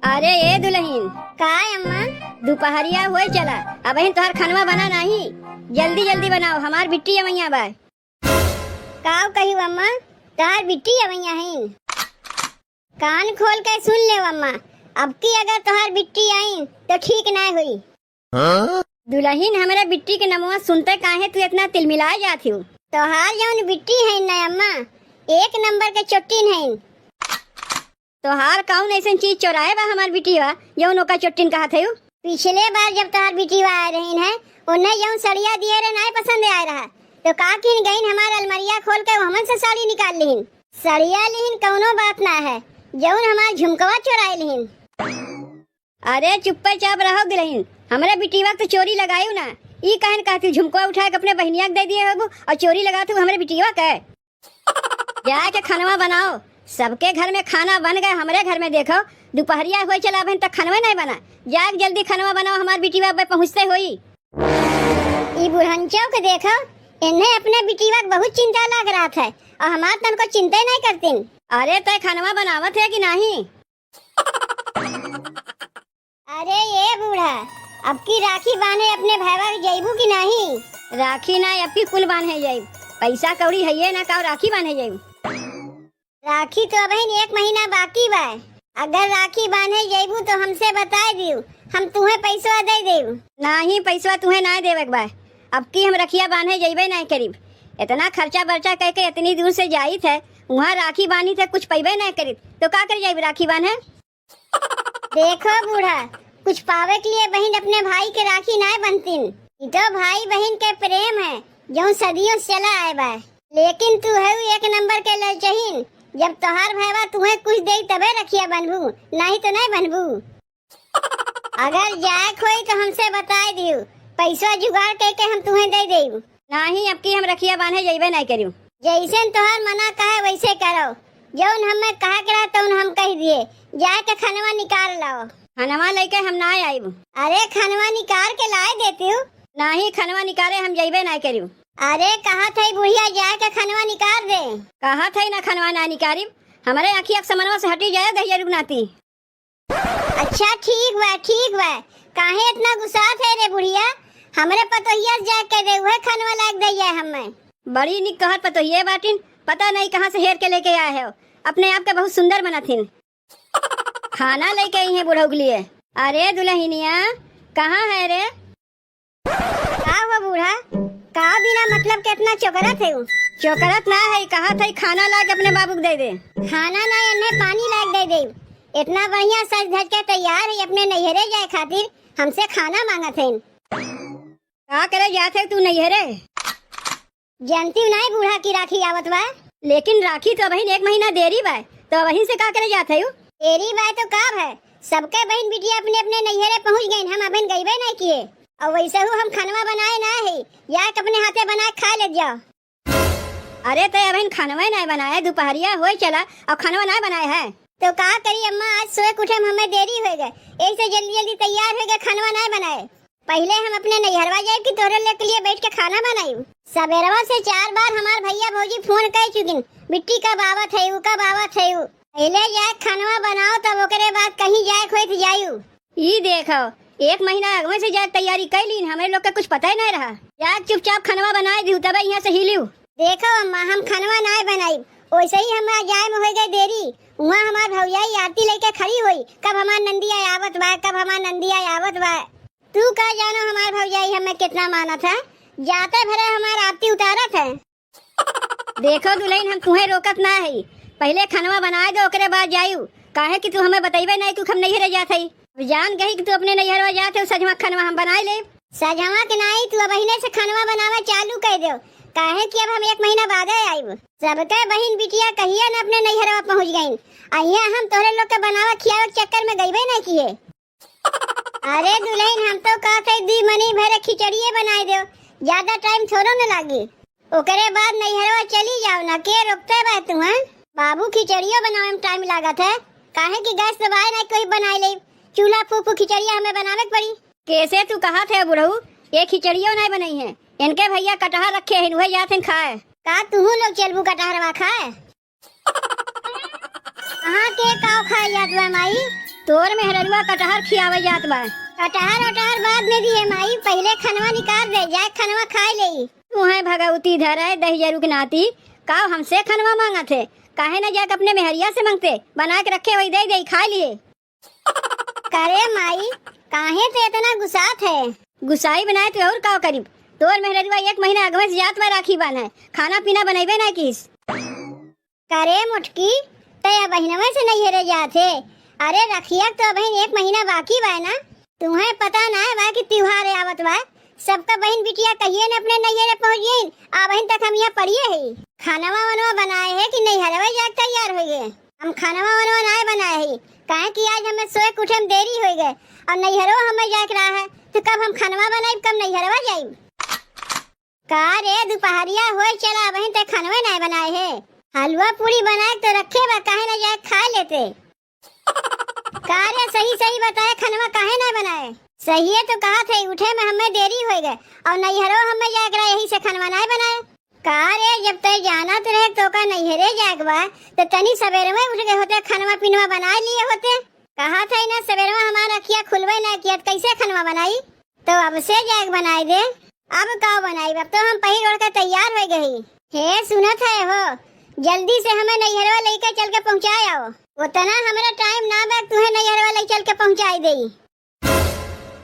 अरे ये दुल्हन का अम्मा? दोपहरिया होए चला अब तोहार खनवा बना नहीं, जल्दी जल्दी बनाओ, हमार बिट्टी अमैया बा। काव कही अम्मा, तार बिट्टी अवैया है। कान खोल के सुन ले अम्मा, अब की अगर तोहार बिट्टी आई तो ठीक ना हुई। दुल्हन हमारा बिट्टी के नमुआ सुनते काहे तू इतना तिलमिलाए जाती हो? तोहार जौन बिट्टी है ना अम्मा, एक नंबर के चोटिन है। तोहार कौन ऐसा चीज चोराए बा हमार बिट्टी बा जौन ओका चोटिन कहा थे? पिछले बार जब तोहार बिट्टी आ रही है उन्हें जौन सड़िया दिए रे नहीं पसंद आ रहा तो का किन गईन हमार अलमरिया खोल के हमन से साड़ी निकाल लीन। सड़िया लीन कौनो बात ना है, जौन हमार झुमकवा चुराए लीन। अरे चुप्पा चाप रहो दुल्हन, हमारे बिट्टी वक्त तो चोरी लगायू ना, ई कहन कहती झुमका उठा के अपने बहनिया दे दिए हो और चोरी लगा तू हमारे बिटिया के। जाके खानवा बनाओ, सबके घर में खाना बन गए, हमारे घर में देखो दोपहरिया हुए चला अभी तक खानवा नहीं बना। जाग जल्दी खानवा बनाओ, हमार बिटिया पहुँचते हुई। ई बुढ़ंचों के देखो, इन्हें अपने बिटिया बहुत चिंता लग रहा था और हमार तन को चिंता नहीं करती। अरे तय खानवा बनावत है कि नहीं? अरे ये बूढ़ा, अब की राखी बांधे अपने भैया जैबू की नहीं? राखी ना अब की कुल बांधे जाये, पैसा कौड़ी है ना का राखी बांधे जाये। राखी तो अभी 1 महीना बाकी बा। अगर राखी बांधे जैबू तो हमसे बता दियो, हम तुम्हें पैसा दे देव। नहीं पैसा तुम्हें ना देवे बा, अब की हम रखिया बांधे जैबे नहीं करीब। इतना खर्चा बर्चा करके इतनी दूर से जाई थे, वहाँ राखी बांधी थे कुछ पैबे नहीं करीब तो का कर जाये राखी बांधे। देखो बूढ़ा, कुछ पावे के लिए बहन अपने भाई के राखी नहीं बनती। ये तो भाई बहन के प्रेम है जो सदियों से चला आए बा। लेकिन तू है एक नंबर के ललचहीन, जब तोहार भैया तुम्हें कुछ दे तबे रखिया बनबू, नहीं तो नहीं बनबू। अगर जाए खोई तो हमसे बता दियो, पैसा जुगाड़ करके हम तुम्हें दे देव। नहीं अब की हम रखिया बांधे जैबे नहीं करियो। जैसे तोहार मना कहे वैसे करो, जौन हमें कहा करा तो हम कह दिए। जाके खनवा निकाल लाओ। खनवा लेके हम ना आईब। अरे खनवा निकाल के लाए देती हूँ। नहीं खनवा निकाले हम जैबे नहीं करियो। अरे कहा था बुढ़िया जाके खनवा निकाल दे। कहा था ना खनवा ना निकाली, हमारे आँखी समनवा से हटी जाए दहिया रुगनाती। अच्छा ठीक बा, काहे इतना गुस्सा थे रे बुढ़िया? हमरे पतोहिया जा के दे हुए खनवा लाग दैया हमें। बड़ी निक कहत पतोहिया बाटिन, पता नहीं कहाँ से हेर के लेके आए हो, अपने आप के बहुत सुंदर बनाथिन। खाना लेके आई है बुढ़ऊ के लिए। अरे दुल्हनिया कहाँ है रे? का हुआ बूढ़ा, का बिना मतलब के इतना चोकरत है? चोकरत ना है, कहा था खाना ला के अपने बाबू को दे दे। खाना ना इन्हें पानी लाग दे दे। इतना बढ़िया सज धज के तैयार है अपने नैहरे जाए खातिर, हमसे खाना मांगत है। का करे जाते तू नैहरे? जानती नहीं बूढ़ा की राखी आवत बा। लेकिन राखी तो बहन 1 महीना देरी बा, तो वहीं से का करे जाते हो? तेरी बात तो काब है, सबके बहन बिटिया अपने अपने नैहरे पहुंच गए, हम अभी गईबे नहीं किए। और वैसे हूँ हम खनवा बनाए ना है, या अपने हाथे बना खा ले जाओ। अरे तो अभी खनवा नहीं बनाए, दोपहरिया हो चला और खनवा नहीं बनाए है तो का करी अम्मा, आज सोए उठे में हमें देरी हो गए, ऐसे जल्दी जल्दी तैयार हो गए, खनवा नहीं बनाए। पहले हम अपने नैहरवा जाए कि तोरे के लिए बैठ के खाना बनाई। सवेरवा से 4 बार हमार भैया भौजी फोन कर चुकिन, बिट्टी का बाबा थे का बाबा थे। पहले जाए खनवा बनाओ तब ओकरे बाद कहीं जाए खोई तो जायू। ये देखो 1 महीना अगवे से जाके तैयारी कर ली, हमें लोग का कुछ पता ही नहीं रहा। जाके चुपचाप खनवा बनाए दी तब यहाँ से हिलियो। देखो अम्मा, हम खनवा नहीं बनाई, वैसे ही हमारा जाए में हो गई देरी। वहाँ हमार भौजाई आरती लेके खड़ी हुई, कब हमार नंदिया आवत बा, कब हमार नंदिया आवत बा। तू का जानो हमार भौजाई हमें कितना माना था, जाते भरे हमार आरती उतारत है। देखो दुल्हन हम तुम्हें रोकत ना है, पहले खनवा बनाए दो ओकरे बाद जायू। काहे कि तू हमें बताइबे नहीं, तू हम नैहरे जात है। जान गई कि तू अपने नैहरवा जाते हो, सजवा खनवा हम बनाए ले। सजवा के नहीं, तू अबहिने से खनवा बनावा चालू कर दो, काहे कि अब हम 1 महीना बाद आइब। सबके बहन बिटिया कहिया न अपने नैहरवा पहुंच गईन, अहिया हम तोरे लोग के बनावा खियावे के चक्कर में गईबे नहीं किए। अरे दुल्हन, हम तो कहते 2 मनी भरे खिचड़िए बनाए दो, ज्यादा टाइम थोड़ो न लागी। ओकरे बाद नैहरवा चली जाओ ना, के रोकते बा तू? बाबू खिचड़ियों बनावे में टाइम लागत है, काहे कि गैस दबाए नहीं कोई बनाए ले, चूल्हा फूफू खिचड़िया हमें बनावे पड़ी। कैसे तू कहा थे बुढ़ऊ, ये खिचड़ियों नहीं बनाई है, इनके भैया कटहर रखे हैं, वही जाते खाए। का तू लोग चलबू कटहरवा खाए? कहाँ के काव खाए जात बा माई? तोर मेहररुआ कटहर खियावे जात बा। कटहर उटहर बाद में दिए माई, पहले खनवा निकाल दे, जाए खनवा खाए ले। तू है भगवती धरे दही जरू के नाती, का हमसे खनवा मांगा थे, काहे न जाके अपने मेहरिया से मांगते, बना के रखे वही दे दे खा लिए। करे माई, काहे ते इतना गुस्सात है? गुसाई बनाए तो और का करीब, तोर मेहररुआ 1 महीना अगवे से जात में राखी बान है, खाना पीना बनैबे ना किस। करे मुटकी, ते बहिनवा से नहीं हेरे जाते। अरे रखिया तो बहन 1 महीना बाकी बा ना, तुम्हें पता ना है बा कि त्योहार आवत बा। सबका बहन बिटिया कहिए न अपने नैहरे पहुँच गई, आ बहन तक हम यहाँ पड़िए है। खानवा वनवा बनाए है कि नैहरवा जाके तैयार हो गए? हम खानवा वनवा ना बनाए है, काहे कि आज हमें सोए के उठे में देरी हो गए और नैहरो हमें जाके रहा है, तो कब हम खानवा बनाए कब नैहरवा जाए? का रे दोपहरिया हो चला बहन तक खानवा ना बनाए है, हलवा पूरी बनाए तो रखे बा, काहे ना जाके खा लेते। कार्य सही सही बताए, खनवा काहे ना बनाए? सही है तो कहा थे, उठे में हमें देरी हो गए और नैहरो हमें जागरा, यही से खनवा ना बनाए। कार्य जब तक जाना तो रहे तो का नैहरे जागवा, तो तनी सवेरे में उठ गए होते, खनवा पिनवा बना लिए होते। कहा था ना सवेरे में हमारा किया खुलवे ना किया, कैसे खनवा बनाई? तो अब से जाग बनाई दे। अब का बनाई? अब तो हम पहिर ओढ़ कर तैयार हो गई। हे सुनत है हो, जल्दी से हमें नैहरवा लेकर चल के पहुँचाए आओ, उतना हमारा टाइम ना बैग तुम्हें नैहरवा ले चल के पहुँचाई दे।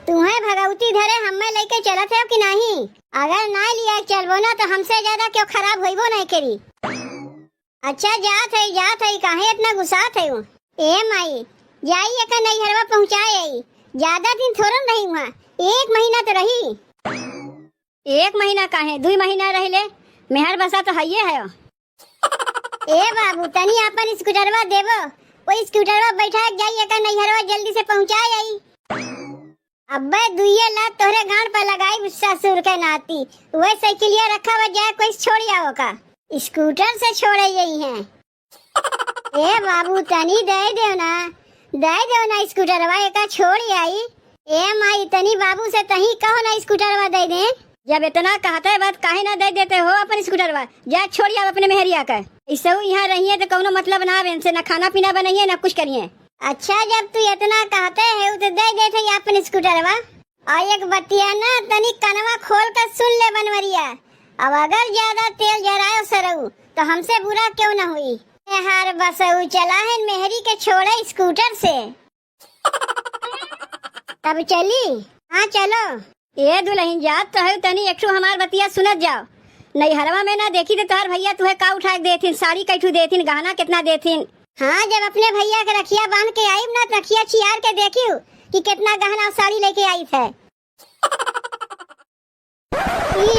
तुम्हें भगवती धरे हमें लेके चलत है कि नहीं? अगर ना लिया चलबो ना तो हमसे ज्यादा क्यों खराब होइबो नहीं करी। अच्छा जात है काहे इतना गुस्सात है? ए माई जाइए का नैहरवा पहुँचाए आई, ज्यादा दिन थोड़ा नहीं हुआ, 1 महीना तो रही। 1 महीना काहे 2 महीना रह ले, मेहर बसा तो हइये है। ए बाबू तनी अपन स्कूटरवा देवो, वो स्कूटरवा बैठा जाइए का नैहरवा जल्दी से पहुँचाए आई। अब्बे दुइये लात तोहरे गांड पर लगाई ससुर के नाती, वह साइकिलिया रखा हुआ जाए कोई छोड़ आओ का, स्कूटर से छोड़े यही है। ए बाबू तनी दे दो ना स्कूटरवा एका छोड़ आई। ए माई तनी बाबू से तही कहो ना स्कूटरवा दे दे। जब इतना कहते है बात काहे ना दे देते हो अपन स्कूटरवा, जा छोड़िए अपने मेहरिया का। इससे यहाँ रहिए तो कोनो मतलब ना आवे, इनसे ना खाना पीना बनाइए ना कुछ करिए। अच्छा जब तू इतना कहते है तो दे देते अपन स्कूटरवा। और एक बतिया ना तनी कनवा खोल कर सुन ले बनवरिया, अब अगर ज्यादा तेल जरायो सरऊ तो हमसे बुरा क्यों न हुई। हर बसऊ चला है मेहरी के छोड़े स्कूटर से। तब चली? हाँ चलो। ये दुल्हन जात तो है तनी एक हमार बतिया सुनत जाओ। नैहरवा में ना देखी तो तार भैया तुम्हें का उठा के देथिन, साड़ी कैठू देथिन, गहना कितना देथिन। हाँ जब अपने भैया के रखिया बांध के आई ना, रखिया छियार के देखियो कि कितना गहना साड़ी लेके आई थे।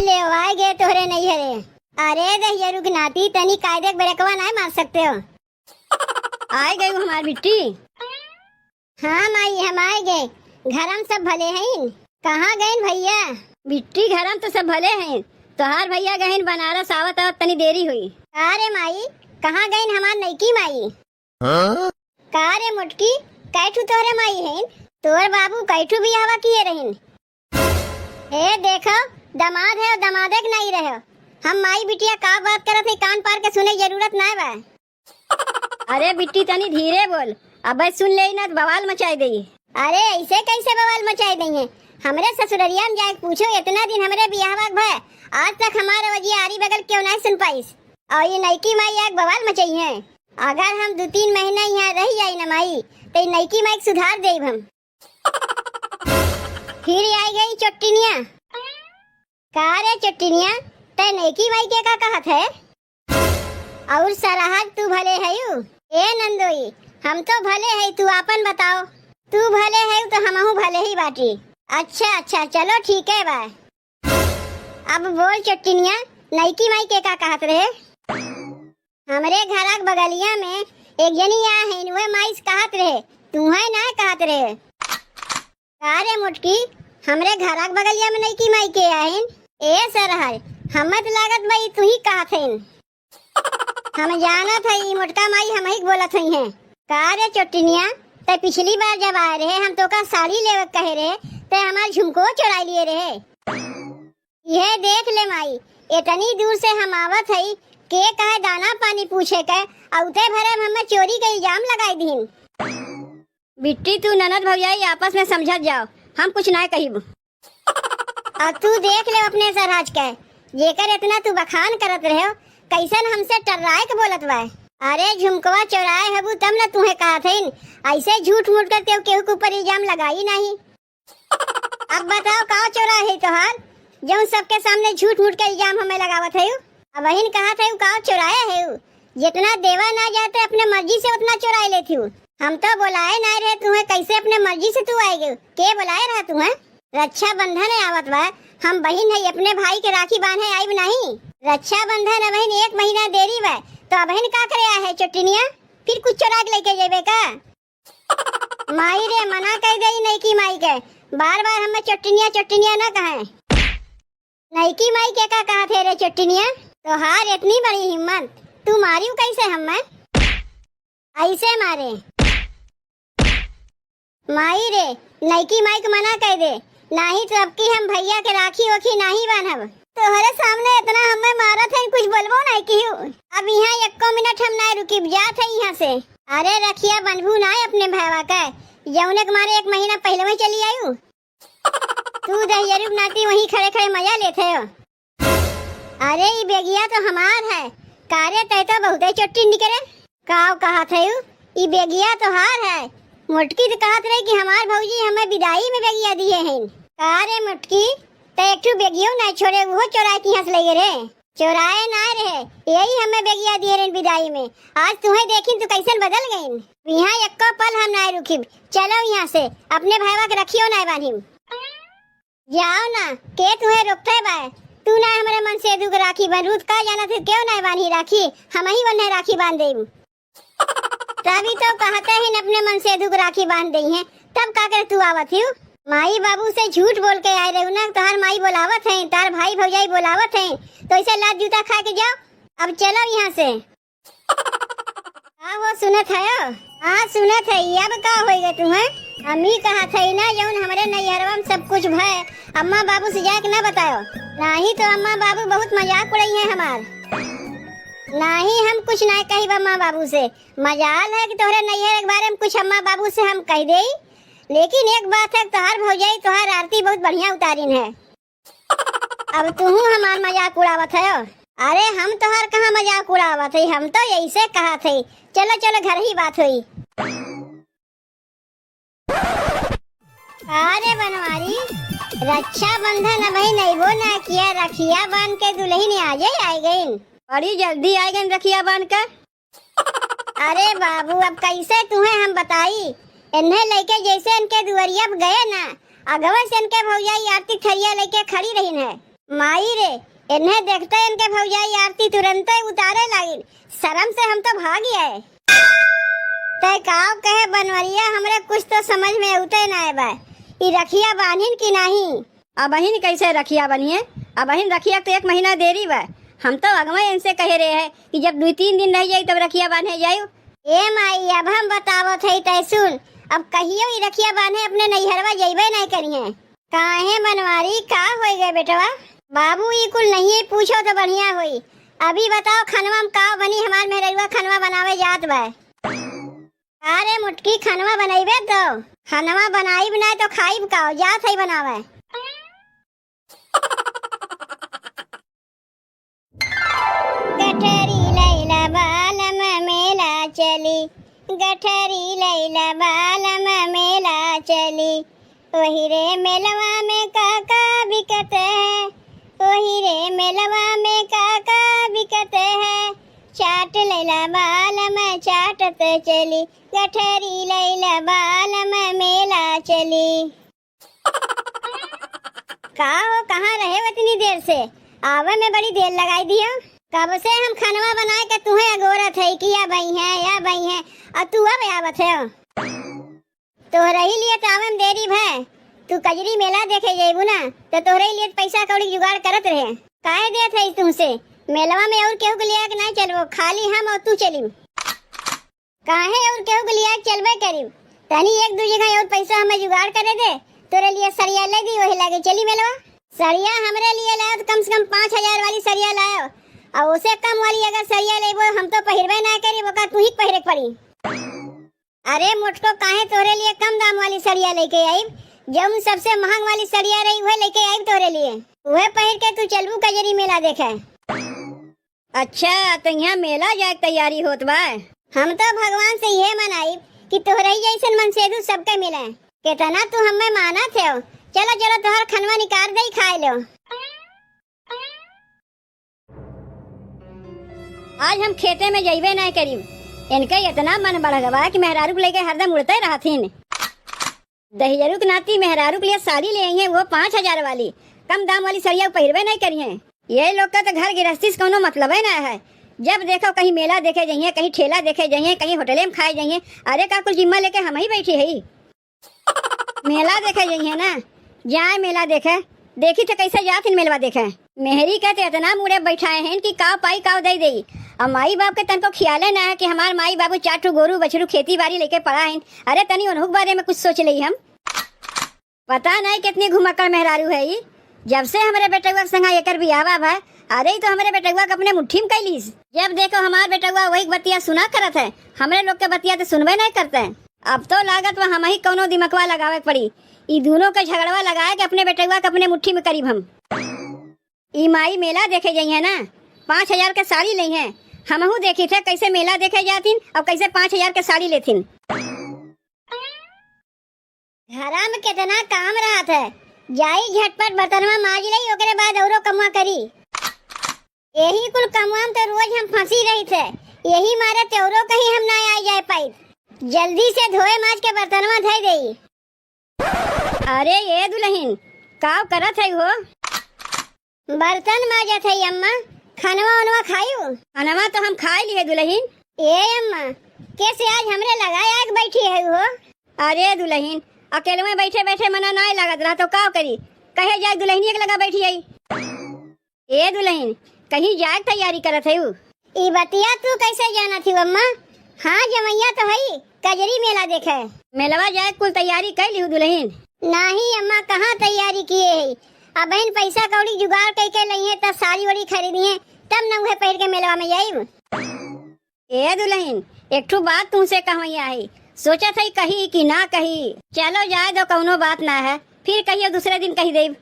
ले आए गए तोहरे नैहरे। अरे दहिया रुक नाती तनी कायदे ब्रेकवा ना मार सकते हो। आए गई हमार बिट्टी। हाँ माई हम आए गए, घरम सब भले हैं। कहाँ गए भैया? बिट्टी घरम तो सब भले हैं, तोहार भैया गए बनारस, आवत तनी देरी हुई। अरे माई कहाँ गए हमार नईकी माई? कारे मुटकी कैठू तोरे माई हैं, तोर बाबू कैठू भी हवा किए रहिन। हे देखो दमाद है और दमादे के नहीं रहे, हम माई बिटिया का बात करत है, कान पार के सुने जरूरत ना बा। अरे बिट्टी तनी धीरे बोल, अब सुन ले ना बवाल मचाई देगी। अरे ऐसे कैसे बवाल मचाई देंगे? हमरे ससुररिया में जाके पूछो, इतना दिन हमरे बियाह भय आज तक हमारे वजिया आरी बगल क्यों नहीं सुन पाईस, और ये नईकी माई एक बवाल मचाई है। अगर हम 2-3 महीना यहाँ रह जाई ना माई तो नईकी माई सुधार देब हम। फिर आई गई चोटिनिया। का रे चोटिनिया ते नईकी माई के का कहत है? और सराहत तू भले है यू? ए नंदोई हम तो भले है, तू अपन बताओ। तू भले है तो हमहू भले ही बाटी। अच्छा चलो ठीक है बा। अब बोल चोटिनिया नईकी माई के का कहत रहे? हमरे घर बगलिया में एक जनी आ है, वे माई कहत रहे, तू है ना कहत रहे। अरे मुटकी हमरे घर बगलिया में नईकी माई के आहिन। ए सरहर हमत लागत भाई तू ही कहत है। हम जानत है मोटका माई हम ही बोलत है। का रे चोटिनिया ते पिछली बार जब आए रहे हम तो का साड़ी लेवे कहे रहे, ते हमार झुमको चुरा लिए रहे। यह देख ले माई इतनी दूर से हम आवत है के कहे दाना पानी पूछे के, औते भरे हमें चोरी के इल्जाम लगाई दीन। बिट्टी तू ननद भौजाई आपस में समझत जाओ, हम कुछ ना कहिब। और तू देख ले अपने सरहज के, जेकर इतना तू बखान करत रहे हो, कैसन हमसे टर्राए के बोलत बा। अरे झुमकवा चोराए हबू तब न तुम्हें कहा थीन, ऐसे झूठ मूठ कर केहू के ऊपर इल्जाम लगाई नहीं। अब बताओ का चोरा है तोहार, जो सबके सामने झूठ मूठ के इल्जाम हमें लगावत है। अब बहन कहा था का चुराया है, जितना देवा ना जाते अपने मर्जी से उतना चुरा लेती हूँ। हम तो बुलाए ना रहे तुम्हें, कैसे अपने मर्जी से तू आएगी? के बुलाए रहा तुम्हें? रक्षा बंधन है आवत बा, हम बहन है अपने भाई के राखी बांधे आईब नहीं। रक्षा बंधन है बहन 1 महीना देरी बा, तो बहन का करे है चुटनिया, फिर कुछ चुरा के लेके जेबे का? माई रे मना कर दे नहीं की माई के, बार बार हमें चुटनिया ना कहे। नहीं की माई के का कहा थे रे चुटनिया? तो हार इतनी बड़ी हिम्मत, तू मारियो कैसे हमें? ऐसे मारे माई रे, नईकी माई को मना कर दे, नहीं तो अब की हम भैया के राखी ओखी नहीं बांधब। तोहरे सामने इतना हमें मारत है, कुछ बोलबो नहीं की। अब यहाँ 1 मिनट हम नहीं रुकी, जात है यहाँ से। अरे रखिया बनबू ना अपने भावा का, जौने के मारे 1 महीना पहले में चली आयु। तू दहियरू नाती वहीं खड़े खड़े मजा लेते हो। अरे ये बेगिया तो हमार है, कारे तय तो बहुत चोटी निकले। काव कहा थे ये बेगिया तो हार है। मुटकी तो कहत रहे कि हमार भौजी हमें विदाई में बेगिया दिए हैं। कारे मुटकी तो एक ठू बेगियो ना छोड़े, वो चोराए की हंस लगे रे। चोराए ना रहे, यही हमें बेगिया दिए रे विदाई में। आज तुम्हें देखी तो कैसन बदल गई। यहाँ 1 पल हम ना रुकी, चलो यहाँ से, अपने भाईवा के रखियो ना बांधी। जाओ ना, के तुम्हें रोकते बा? तू ना हमारे मन से दुग राखी बन रूत का जाना थे, क्यों ना बांधी राखी? हम ही बने राखी बांध देब। तभी तो कहते हैं अपने मन से दुग राखी बांध दी है, तब का कर तू आवत है? माई बाबू से झूठ बोल के आए रहे ना, तोहार माई बोलावत है, तार भाई भौजाई बोलावत है, तो ऐसे लात जूता खा के जाओ। अब चलो यहाँ से। हाँ वो सुनत है, हाँ सुनत है। अब का होएगा तुम्हें? हम ही कहा था ना जौन हमारे नैहरवा में सब कुछ भय, अम्मा बाबू से जाके ना बताओ। नहीं तो अम्मा बाबू बहुत मजाक उड़ाई है हमार। नहीं हम कुछ ना कही अम्मा बाबू से, मजाल है कि तोहरे नैहर के बारे में कुछ अम्मा बाबू से हम कह दे। लेकिन एक बात है, तोहार भौजाई तोहार आरती बहुत बढ़िया उतारीन है। अब तू हमार मजाक उड़ावत है? अरे हम तोहार कहाँ मजाक उड़ावत है, हम तो यही से कहा थे। चलो चलो घर ही बात हुई। अरे बनवारी, रक्षा बंधन अब नहीं वो ना किया, रखिया बांध के दुल्हन आज आई गई। बड़ी जल्दी आई गई रखिया बांध कर। अरे बाबू अब कैसे तुम्हें हम बताई, इन्हें लेके जैसे इनके दुआरिया गए ना, अगवा से इनके भौजाई आरती थरिया लेके खड़ी रही है। माई रे, इन्हें देखते इनके भौजाई आरती तुरंत ही उतारे लगी, शर्म से हम तो भाग गए। तय काव कहे बनवरिया, हमरे कुछ तो समझ में उते ना है बा, ये रखिया बांधिन की नहीं। अब बहन कैसे रखिया बनिए? अब बहन रखिया तो 1 महीना देरी बा, हम तो अगवा इनसे कहे रहे हैं कि जब 2-3 दिन रह जाये तब रखिया बांधे जायो। ए माई अब हम बतावो थे तय सुन, अब कहियो ये रखिया बांधे अपने नैहरवा जइबे नहीं करिए। काहे बनवारी का हो गए बेटवा? बाबू ये कुल नहीं पूछो तो बढ़िया हुई। अभी बताओ खनवा में का बनी? हमार मेहरवा खनवा बनावे जात बा। अरे मुटकी खनवा बनाइबे तो खनवा बनाइब ना तो खाइब का, जात है बनावे। गठरी लैला बालम मेला चली, गठरी लैला बालम मेला चली, वही रे मेलवा में काका बिकत है, वही रे मेलवा में काका बिकत है, चाट लैला बालम चाटत चली, गठरी लैला बालम मेला चली। का हो कहाँ रहे इतनी देर से? आवे में बड़ी देर लगाई दियो। कब से हम खानवा बनाए के तुम्हें अगोरत है कि या भाई है, और तू अब आवत है। तो रही लिए तावे में देरी भै, तू कजरी मेला देखे जेबू ना, तो तोहरे लिए पैसा कौड़ी जुगाड़ करत रहे। काहे देत है तुमसे? मेलवा में और केहू के लिए के नहीं चलबो, खाली हम और तू चली। काहे और केहू के लिए चलबे करी? तनी 1-2 जगह और पैसा हमें जुगाड़ करे दे, तोरे लिए सरिया ले दी, वही लागे चली मेलवा। सरिया हमरे लिए लाओ तो कम से कम 5000 वाली सरिया लाओ, और उसे कम वाली अगर सरिया लेबो हम तो पहिरबे ना करी, वो का तू ही पहिरे पड़ी। अरे मुझको काहे तोरे लिए कम दाम वाली सड़िया लेके आई, जब सबसे महंग वाली सड़िया रही वह लेके आई तोरे लिए, वह पहन के तू चलबू कजरी मेला देखे। अच्छा तो यहाँ मेला जाए तैयारी होत बा। हम तो भगवान से ये मनाई कि तोहरे जैसन मनसेदू सबके मिले। कितना तू हमें माना थे। चलो चलो तोहर खनवा निकाल दे खाए लो। आज हम खेते में जइबे नहीं करीब, इनका इतना मन बढ़ गवा कि मेहरारू को लेके हरदम उड़ते रहथिन। दहियरू के नाती मेहरारू के लिए साड़ी ले आई है, वो 5,000 वाली कम दाम वाली सड़िया पहिरबे नहीं करी है। ये लोग का तो घर गृहस्थी से कोनो मतलब है ना है। जब देखो कहीं मेला देखे जाइए, कहीं ठेला देखे जाइए, कहीं होटले में खाए जाइए। अरे का कुल जिम्मा लेके हम ही बैठी है। मेला देखे जाइए ना, जाए मेला देखे। देखी तो कैसे जात इन मेलवा देखे। मेहरी कहते इतना मुड़े बैठाए हैं कि काव पाई काव दे दे। और माई बाप के तन को ख्याल ना है कि हमारे माई बाबू 4 गोरू बछरू खेती बाड़ी लेके पड़ा है। अरे तनी उन्हों के बारे में कुछ सोच ली हम। पता नहीं कितनी घुमक्कड़ मेहरारू है ये। जब से हमारे बेटुआ संगा एकर बियावा भा, अरे तो हमारे बेटुआ के अपने मुट्ठी में कैलीस। जब देखो हमारे बेटुआ वही बतिया सुना करत है, हमारे लोग के बतिया तो सुनबे नहीं करते हैं। अब तो लागत वह हम ही कोनो दिमकवा लगावे पड़ी। ई दोनों का झगड़वा लगाए कि अपने बेटुआ के अपने मुट्ठी में करीब हम। ई माई मेला देखे जाइए ना, 5,000 के साड़ी ली है। हमहू देखी थे कैसे मेला देखे जातीन और कैसे 5,000 के साड़ी लेथिन। घरा में कितना काम रहा था, जाई झटपट बर्तनवा माज रही, ओकरे बाद औरो कमवा करी। यही कुल कमवा में तो रोज हम फंसी रही थे। यही मारे त्योरो कहीं हम ना आ जाए पाई। जल्दी से धोए माज के बर्तनवा धोई देई। अरे ये दुल्हन काव करत है हो? बर्तन माजत है अम्मा। खानवा उनवा खायू? खानवा तो हम खाई लिए दुल्हन। ए अम्मा कैसे आज हमरे लगाया के बैठी है हो? अरे दुल्हन अकेले में बैठे बैठे मना नहीं लागत रहा तो का करी। कहे जाए दुल्हनिया के लगा बैठी आई। ए दुल्हन कहीं जाए तैयारी करत है। ई बतिया तू कैसे जाना थी अम्मा? हाँ जमैया तो है, कजरी मेला देखे। मेलवा जाए कुल तैयारी कर ली दुल्हन? नहीं अम्मा कहाँ तैयारी किए है। अब बहन पैसा कौड़ी जुगाड़ करके लाई है, तब साड़ी वाड़ी खरीदी है, तब न उहे पहन के मेलवा में जाइब। ए दुल्हन एक ठो बात तुमसे कहवैया है, सोचा था कही कि ना कही। चलो जाए दो, कौनो बात ना है, फिर कहियो दूसरे दिन कही देब।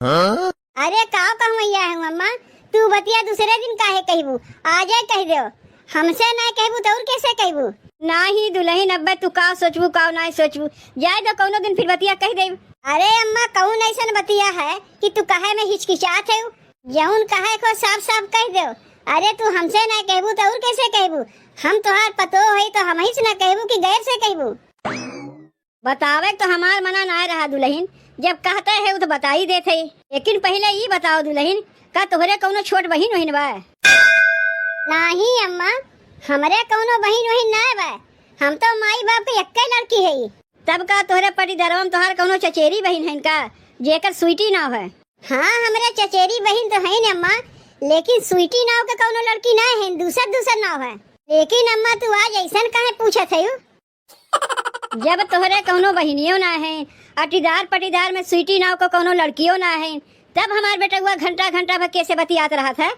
अरे काव कहवैया है अम्मा, तू बतिया दूसरे दिन काहे कहबू? आज कह दो। हमसे ना कहबू तो और कैसे कहबू? नाही दुल्हन अब तू का सोचबू का ना सोचबू, जाए दो कौनो दिन फिर बतिया कह देब। अरे अम्मा कौन ऐसा बतिया है कि तू कहे में हिचकिचात है? जौन कहे को साफ साफ कह दो। अरे तू हमसे ना कहबू तो और कैसे कहबू? हम तोहार पतो है तो हम ही से ना कहबू कि गैर से कहबू? बतावे तो हमार मना ना रहा दुल्हन, जब कहते है तो बता ही देते। लेकिन पहले ये बताओ दुल्हन, का तोहरे कौनो छोट बहिन वहिन बा? नहीं अम्मा हमरे कौनो बहिन वहिन ना बा। हम तो माई बाप के एक लड़की है। तब का तोहरे पटीदारवा में तोहार कौनो चचेरी बहिन है का जेकर स्वीटी नाव है? हाँ हमरे चचेरी बहिन तो है न अम्मा, लेकिन स्वीटी नाव के कौनो लड़की ना है, दूसर नाव है। लेकिन अम्मा तू आज ऐसा काहे पूछत है? जब तोहरे कौनो बहिनियों ना है, अटीदार पटीदार में स्वीटी नाव को कौनो लड़कियों ना है, तब हमार बेटुआ घंटा घंटा भर कैसे बतियात रहा था।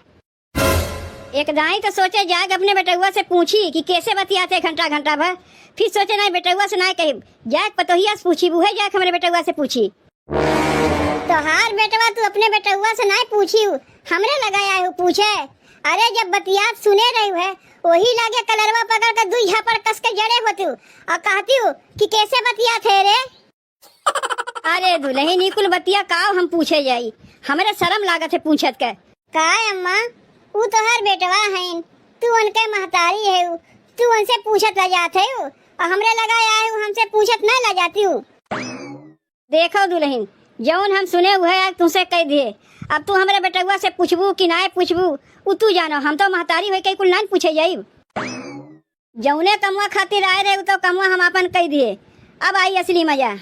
एक दाई तो सोचे जाग अपने बेटुआ से पूछी कि कैसे बतियाते घंटा घंटा भर। फिर सोचे नहीं बेटुआ से ना कही, जाग पतोहिया से पूछी, वो है जाग हमारे बेटुआ से पूछी। तोहार बेटवा तू अपने बेटुआ से ना पूछी, हमरे लगाया है पूछे। अरे जब बतियात सुने रही है, वही लागे कलरवा पकड़ कर दुई झापड़ कस के जड़े होती और कहती हूँ कि कैसे बतियात है रे। अरे दुल्हन ई कुल बतिया काव हम पूछे जाई, हमरे शर्म लागत है पूछत के। का अम्मा वो तोहार बेटवा है, तू उनके महतारी है, तू उनसे पूछत ला जात है और हमरे लगाया है हमसे पूछत ना ला जाती हूँ। देखो दुल्हन जौन हम सुने हुए तुमसे कह दिए, अब तू हमारे बेटुआ से पूछबू कि ना पूछबू उ तू जानो। हम तो महतारी हुई कई कुल ना पूछे जाई। जौने कमवा खातिर आए रहे तो कमवा हम अपन कह दिए। अब आई असली मजा।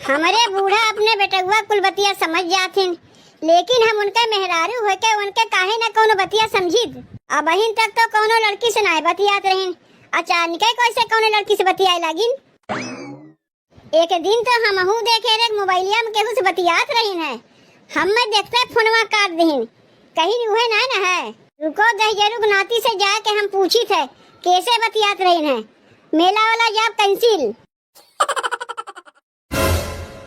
हमारे बूढ़ा अपने बेटुआ कुल बतिया समझ जाथिन, लेकिन हम उनके मेहरारू हो के उनके काहे न कोनो बतिया समझित। अब बहिन तक तो कोनो लड़की से ना बतियात रहिन, अचानक कैसे कोनो लड़की से बतियाए लागिन। एक दिन तो हमहू देखे रे मोबाइलिया में केहू से बतियात रहिन है, हम में देखते फोनवा काट दहिन, कहीं उहे ना है। रुको दही जरूर नाती से जाके हम पूछी थे कैसे बतियात रहिन है। मेला वाला जॉब कैंसिल।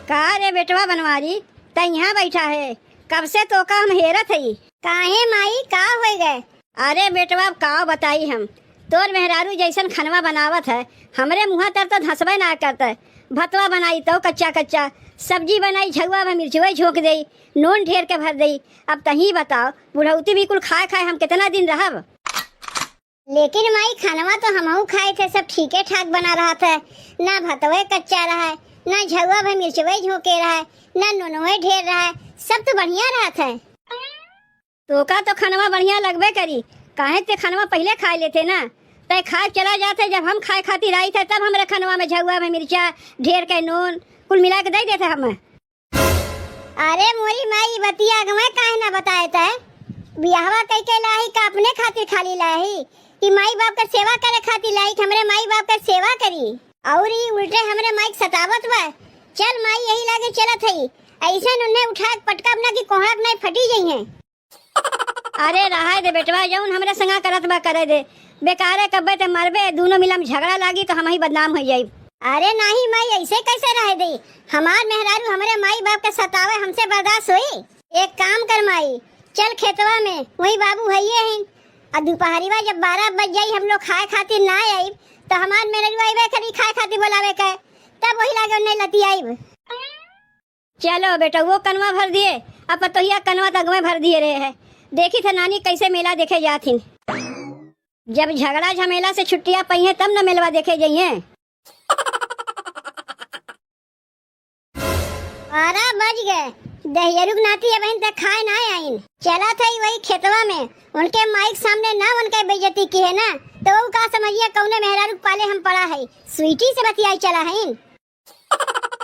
का रे बेटवा बनवारी त यहाँ बैठा है, कब से तो का हम हेरत हई। काहे माई का हो गए? अरे बेटवा का बताई हम, तोर मेहरारू जैसन खनवा बनावत है, हमरे मुँह तर तो धसबे ना करता है। भतवा बनाई तो कच्चा कच्चा, सब्जी बनाई झगवा में मिर्चवा झोंक दई, नून ढेर के भर दई। अब तही बताओ, बुढ़ौती भी कुल खाए खाए हम कितना दिन रहब। लेकिन माई खानवा तो हमहू खाए थे, सब ठीके ठाक बना रहा था। ना भतवे कच्चा रहा है, ना झगवा में मिर्चवा झोंके रहा है, ना नूनवे ढेर रहा है, सब तो बढ़िया रहा था। तो का तो खनवा बढ़िया लगबे करी, काहे ते खनवा पहले खाए लेते ना, तय खाए चला जाते। जब हम खाए खातिर आई थे तब हमरे खनवा में झगवा में मिर्चा ढेर के नून कुल मिला के दे देते हम। अरे मोरी माई बतिया गवे काहे ना बताए थे? बियाहवा कई के लाही का अपने खातिर खाली लाही कि माई बाप का सेवा करे खातिर लाई, हमरे माई बाप का सेवा करी और ये उल्टे हमरे माई सतावत बा। चल माई यही लागे चलत हई, ऐसा उन्हें उठा के पटका अपना की कोहड़ा नहीं फटी गई है। अरे रहा दे बेटवा, जौन हमरे संगा करत बा करे दे, बेकारे कब्बे ते मरबे, दोनों मिला में झगड़ा लागी तो हम ही बदनाम हो जाई। अरे नहीं माई ऐसे कैसे रह दे, हमार मेहरारू हमरे माई बाप के सतावे हमसे बर्दाश्त हुई? एक काम कर माई, चल खेतवा में, वही बाबू हइये हैं, और दोपहरीवा जब 12 बज जाई हम लोग खाए खातिर ना आई तो हमार मेहरारू आइबे करी खाए खातिर बुलावे के, तब वही लागे उन्हें लती आईब। चलो बेटा वो कनवा भर दिए, अब पतोहिया कनवा तगवे भर दिए रहे है। देखी था नानी कैसे मेला देखे जाथिन, जब झगड़ा झमेला से छुट्टियां पई है तब न मेलवा देखे जाइए। 12 बज गए, दहियरुक नाती है बहन तक खाए ना आइन। चला था वही खेतवा में, उनके माइक सामने ना उनके बेइज्जती की है ना, तो वो का समझिए कौने मेहरारू पाले हम पड़ा है, स्वीटी से बतियाई चला है।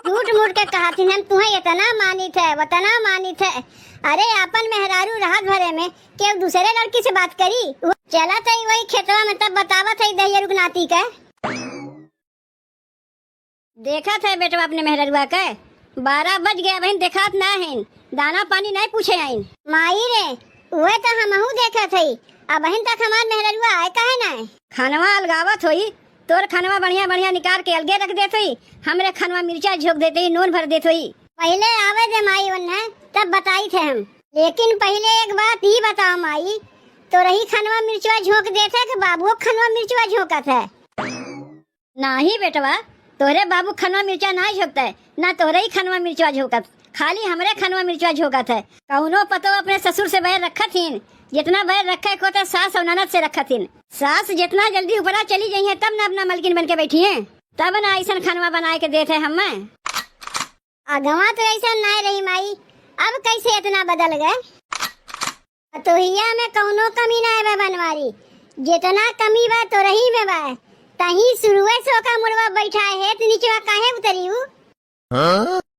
झूठ मूठ के कहा थी हम तुम्हें इतना मानी थे, वतना मानी थे। अरे अपन मेहरारू राहत भरे में के दूसरे लड़की से बात करी। चला था वही खेतवा में, तब बतावा था दहियरुक नाती का। देखा था बेटवा अपने मेहररुआ के, 12 बज गया बहन, देखात ना है, दाना पानी नहीं पूछे आइन। माई रे वह तो हमहू देखा थई, अब बहन तक हमार मेहररुआ आए काहे ना? खानवा अलगावत होई, तोर खानवा बढ़िया बढ़िया निकाल के अलगे रख देत होई, हमरे खानवा मिर्चा झोंक देते ही, नून भर देत होई। पहले आवे दे माई उन्हें, तब बताई थे हम। लेकिन पहले एक बात ही बताओ माई, तो रही खनवा मिर्चवा झोंक देते कि बाबू खनवा मिर्चवा झोंकत है? नहीं बेटवा, तोरे बाबू खनवा मिर्चा ना झोंकता है, ना तोरे ही खनवा मिर्चवा झोंकत, खाली हमरे खनवा मिर्चवा झोंकत है। कौनो पतो अपने ससुर से बैर रखत हिन, जितना बैर रखे को तो सास और ननद से रखत हिन। सास जितना जल्दी ऊपरा चली गई है तब ना अपना मलकिन बन के बैठी है, तब ना ऐसा खनवा बनाए के देते हम। अगवा तो ऐसा ना रही माई, अब कैसे इतना बदल गए? तो हिया में कौनो कमी ना है बनवारी, जितना कमी बा तो रही में बा, तही शुरुए से का मुड़वा बैठा है तो नीचे काहे उतरी हूँ?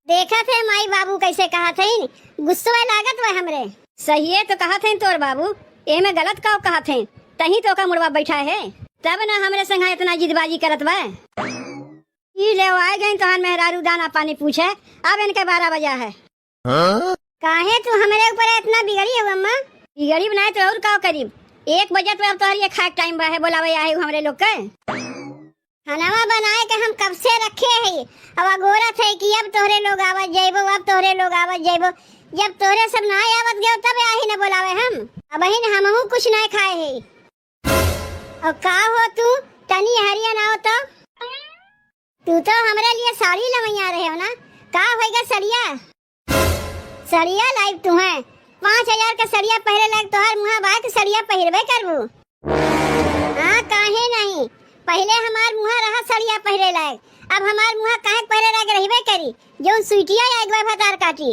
देखा थे माई बाबू कैसे कहा थे, गुस्सा लागत वह हमरे। सही है तो कहा थे तोर बाबू, ए में गलत का कहा थे, तही तो का मुड़वा बैठा है, तब ना हमरे संग इतना जिदबाजी करत बा। ये ले आए गए तो मेहरारू दाना पानी पूछे, अब इनके 12 बजा है। काहे तू हमारे ऊपर इतना बिगड़ी है अम्मा? बिगड़ी बनाए तो और का करीब 1 बजे तो अब तो ये खाए टाइम बा है, बोलावे आए हमरे लोग के। खानावा बनाए के हम कब से रखे है, अब अगोरा थे कि अब तोहरे लोग आवत जाइबो, अब तोहरे लोग आवत जाइबो, जब तोहरे सब ना आवत गए तब आही न बोलावे हम। अब ही हमहू कुछ नहीं खाए है। और का हो तू तनी हरिया ना हो तू तो हमारे लिए साड़ी लवैया रहे हो ना, का होएगा सड़िया? सड़िया लाइव तू है 5000 का सड़िया पहरे लायक तोहर मुहा बा के सड़िया पहिरबे करबू? हाँ काहे नहीं, पहले हमार मुहा रहा सड़िया पहरे लायक, अब हमार मुहा काहे पहरे लायक रहबे करी, जो सुइटिया आगवा भतार काटी।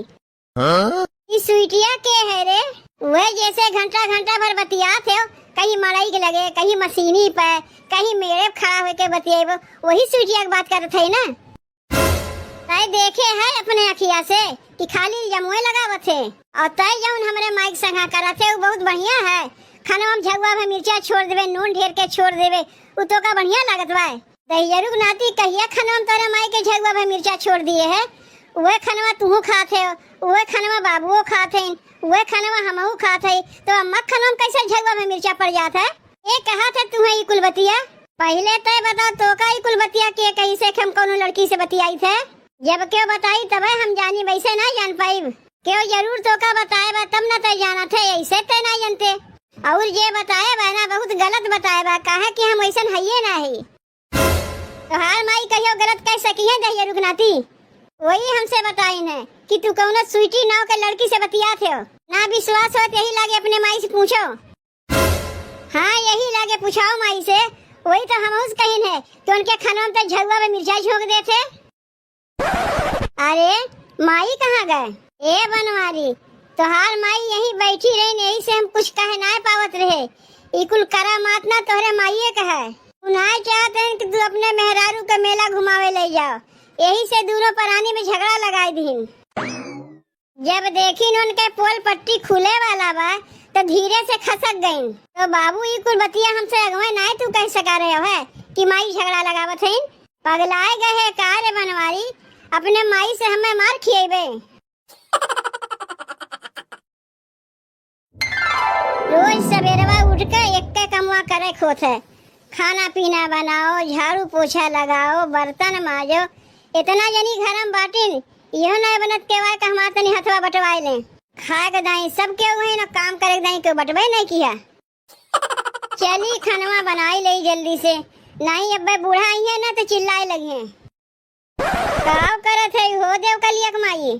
ई सुइटिया के है रे? वह जैसे घंटा घंटा भर बतियात है, कहीं मड़ई के लगे, कहीं मशीनी पे, कहीं मेरे खड़ा होके बतियाबो, वही सुइटिया की बात करत है ना। तय देखे है अपने अखिया से कि खाली जमुए लगावत है, और तय जौन हमरे माइक संगा करत है वो बहुत बढ़िया है। खाना में झगवा में मिर्चा छोड़ देवे, नून ढेर के छोड़ देवे, उ तो का बढ़िया लागत बा। दहियरुक नाती कहिया खाना में तोरे माई के झगवा में मिर्चा छोड़ दिए है, वह खाना तू खाते हो, वह खाना बाबुओ खाते, वह खाना हमहू खाते, तो अम्मा खाना में कैसे झगवा में मिर्चा पड़ जाता है? ये कहा था तुम्हें ये कुलबतिया? पहले तय बताओ तो का ही कुल बतिया के कहीं से हम कोनो लड़की से बतियाई थे। जब क्यों बताई तबे हम जानी, वैसे ना जान पाई। क्यों जरूर तो का बताए बा तब न तय जाना थे, ऐसे तय ना जानते। और ये बताए बा ना बहुत गलत बताए बा, कहा कि हम वैसन हइये ना है। तो हार माई कहियो गलत कह सकी है दहिया रुकनाती। वही हमसे बताई ने कि तू कौनो स्वीटी नाव के लड़की से बतिया थे हो। ना विश्वास हो यही लागे अपने माई से पूछो। हाँ यही लागे पूछाओ माई से। वही तो हम उस कहीं है कि उनके खानों में झगुआ में मिर्चाई झोंक देते। अरे माई कहाँ गए? ए बनवारी तोहार माई यही बैठी रही, यही से हम कुछ कहे ना पावत रहे। इकुल करा मात ना तोहरे माईए कहे। उन्हें चाहते हैं कि तू अपने मेहरारू का मेला घुमावे ले जाओ, यही से दूरों परानी में झगड़ा लगाई दीन। जब देखी उनके पोल पट्टी खुले वाला बा तो धीरे से खसक गईन। तो बाबू ई कुल बतिया हमसे अगवे ना तू कह सका रहे हो है कि माई झगड़ा लगावत है। पगलाए गए है का रे बनवारी, अपने माई से हमें मार खिएबे। रोज सवेरवा उठ के एक कमवा करे खोत है, खाना पीना बनाओ, झाड़ू पोछा लगाओ, बर्तन माजो। इतना जनी घर में बाटिन यह नहीं बनत के वाय कहमा तनी हथवा बटवाए ले। खाए के दाई सब के हुए ना काम करे के दाई के बटवे नहीं किया। चली खानवा बनाई ले जल्दी से, नहीं अब बूढ़ा आई है ना तो चिल्लाए लगी है। काव करत है हो देव कलिया कमाई।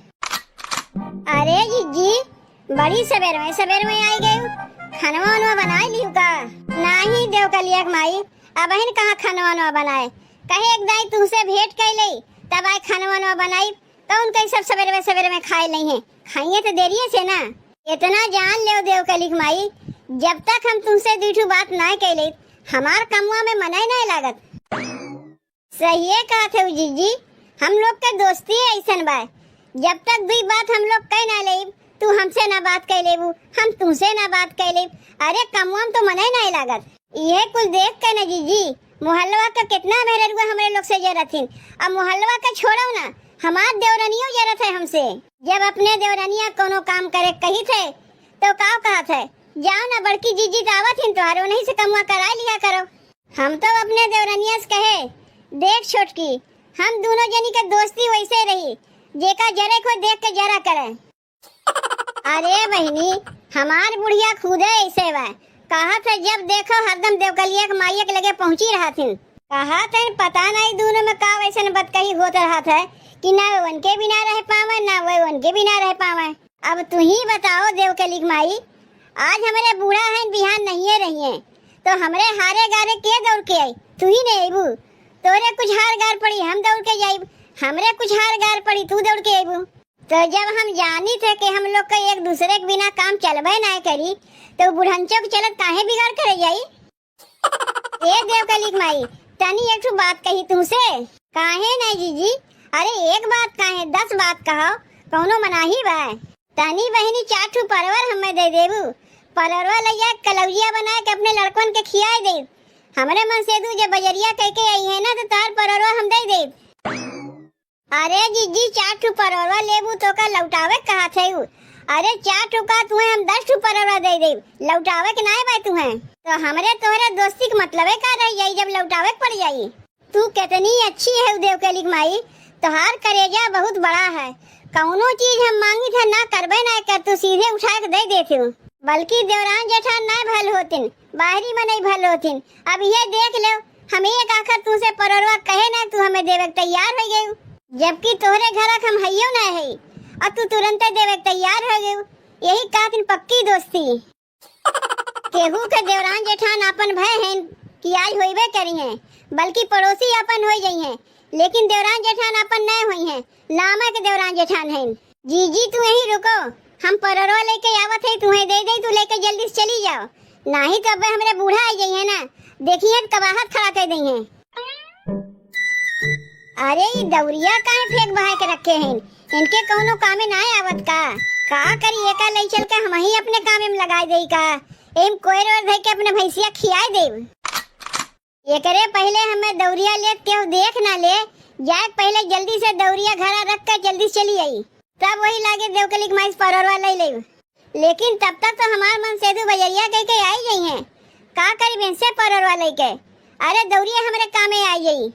अरे जी बड़ी सवेर में आई गई, खानवा वनवा बनाई लियो का? नहीं देव कलिया कमाई, अब हन कहाँ खानवा वनवा बनाए। कहे एक दाई तुमसे भेंट कर ले तब आए खानवा वनवा बनाई तो उनके सब सवेरे में खाए नहीं है। खाइए तो देरिए से ना। इतना जान ले देव कलिक माई, जब तक हम तुमसे दूठू बात ना कैले हमार कमुआ में मनाई नहीं लागत। सही है कहा थे जीजी, हम लोग के दोस्ती है ऐसन बा। जब तक भी बात हम लोग कह ना ले, तू हमसे ना बात कह लेबू, हम तुमसे ना बात कह ले। अरे कमुआ में तो मनाई नहीं लागत। ये कुल देख के ना जीजी, मोहल्लवा का कितना मेहररुआ हमारे लोग से जरत हिन। अब मोहल्लवा का छोड़ो ना, हमार देवरानियों जरत है हमसे। जब अपने देवरानिया कोनो काम करे कही थे तो का कहा थे, जाओ ना बड़की जीजी दावत हिन तोहारो नहीं से कमुआ करा लिया करो। हम तो अपने देवरानिया से कहे, देख छोटकी हम दोनों जनी का दोस्ती वैसे रही, जेका जरे को देख के जरा करे। अरे बहनी हमार बुढ़िया खुदे ऐसे बा, कहा था जब देखो हरदम देवकलिया के माइया के लगे पहुंची रहा थी। कहा था पता नहीं दोनों में का वैसे बदकही होत रहा था कि ना वे उनके बिना रह पावे ना वे उनके बिना रह पावे। अब तू ही बताओ देवकलिक माई, आज हमारे बूढ़ा है बिहान नहीं रही है तो हमरे हारे गारे के दौड़ के आई? तू ही नहीं आईबू। तोरे कुछ हार गार पड़ी हम दौड़ के जाइब, हमरे कुछ हार गार पड़ी तू दौड़ के आईबू। तो जब हम जानी थे कि हम लोग का एक दूसरे के बिना काम चलबे ना करी तो बुढ़ंचो के चलत काहे बिगाड़ करे जाई? ए देवकलिक माई तनी एक बात कही तुमसे। काहे नहीं जीजी? अरे एक बात काहे 10 बात कहो, कौनो मनाही बा। तनी बहनी 4 परवर हमें दे देबू, परवर लइया कलौजिया बना के अपने लड़कन के खियाए दे। हमरे मन से दू जब बजरिया कह के आई है ना तो तार परवर हम दे दे। अरे जीजी 4 परवर लेबू तो का लौटावे कहा थे? अरे 4 का तुम्हें हम 10 परवर दे दे, लौटावे के नाय बा तुम्हें। तो हमरे तोहरे दोस्ती के मतलब का रह जाई जब लौटावे पड़ जाई। तू कितनी अच्छी है देवकलिक माई, तोहार करेजा बहुत बड़ा है। कौनो चीज हम मांगी थे ना करबे ना कर, तू सीधे उठा के दे देती हूँ। बल्कि देवरान जेठान ना भल होतिन, बाहरी में नहीं भल होतिन। अब ये देख लो हम एक आखिर तुझसे परवरवा कहे ना तू हमें देवे तैयार हो गई, जबकि तोहरे घर हम हइयो ना है और तू तुरंत देवे तैयार हो गई। यही कातिन पक्की दोस्ती। केहू के देवरान जेठान अपन भय हैं कि आज होइबे करी हैं, बल्कि पड़ोसी अपन हो गई हैं, लेकिन देवरान जेठान अपन नहीं हुई हैं, नामा के देवरान जेठान हैं। जीजी तू यहीं रुको, हम परवरवा लेके आवत है, तुम्हें दे दे, तू लेके जल्दी से चली जाओ, नहीं तो अब हमरे बूढ़ा आ गई है ना, देखिए कबाहत खड़ा कर दी है। अरे ये दौरिया काहे फेंक बहा के रखे हैं, इनके कौनो कामे ना आवत का करिए का ले चल के हम ही अपने कामे में लगाई देई का, एम कोई रोज धइ के अपने भैंसिया खियाए देव। ये करे पहले हमें दौरिया ले केहू देख ना ले जाए, पहले जल्दी से दौरिया घरा रख कर जल्दी चली आई, तब वही लागे देवकलिक माइस परवरवा ले ले। लेकिन तब तक तो हमार मन से दू बजरिया कह के आई गई हैं, का करी बेन से परवरवा ले के। अरे दौड़िए हमरे कामे आई गई।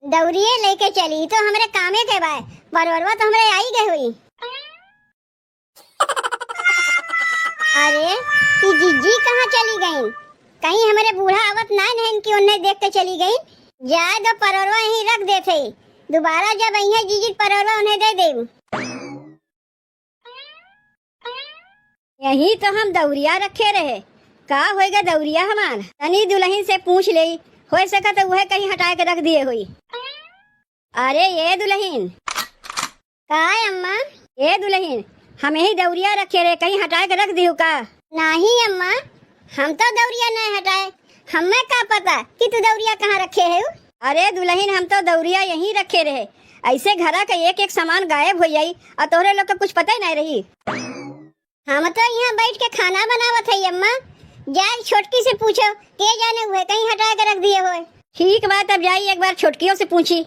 दौड़िए लेके चली तो हमरे कामे के बाय परवरवा तो हमरे आई गई हुई। अरे ये जीजी कहाँ चली गई? कहीं हमारे बूढ़ा आवत ना नहीं कि उन्हें देख के चली गई। जाए दो परवरवा यहीं रख देते, दोबारा जब आई जीजी परवरवा उन्हें दे दे। यही तो हम दौरिया रखे रहे, का होएगा दौरिया हमार? तनी दुल्हन से पूछ ले, हो सका तो वह कहीं हटा के रख दिए हुई। अरे ये दुल्हन, का अम्मा? ये दुल्हन, हम यही दौरिया रखे रहे, कहीं हटा के रख दियो का? नहीं अम्मा, हम तो दौरिया नहीं हटाए, हमें क्या पता कि तू दौरिया कहाँ रखे है? अरे दुल्हन, हम तो दौरिया यहीं रखे रहे, ऐसे घरा का एक एक सामान गायब हो जाई और तोहरे लोग का कुछ पता ही नहीं रही। हम तो यहाँ बैठ के खाना बनावत है अम्मा, जाए छोटकी से पूछो, के जाने हुए कहीं हटा के रख दिए हुए। ठीक बात, अब जाइए एक बार छोटकियों से पूछी।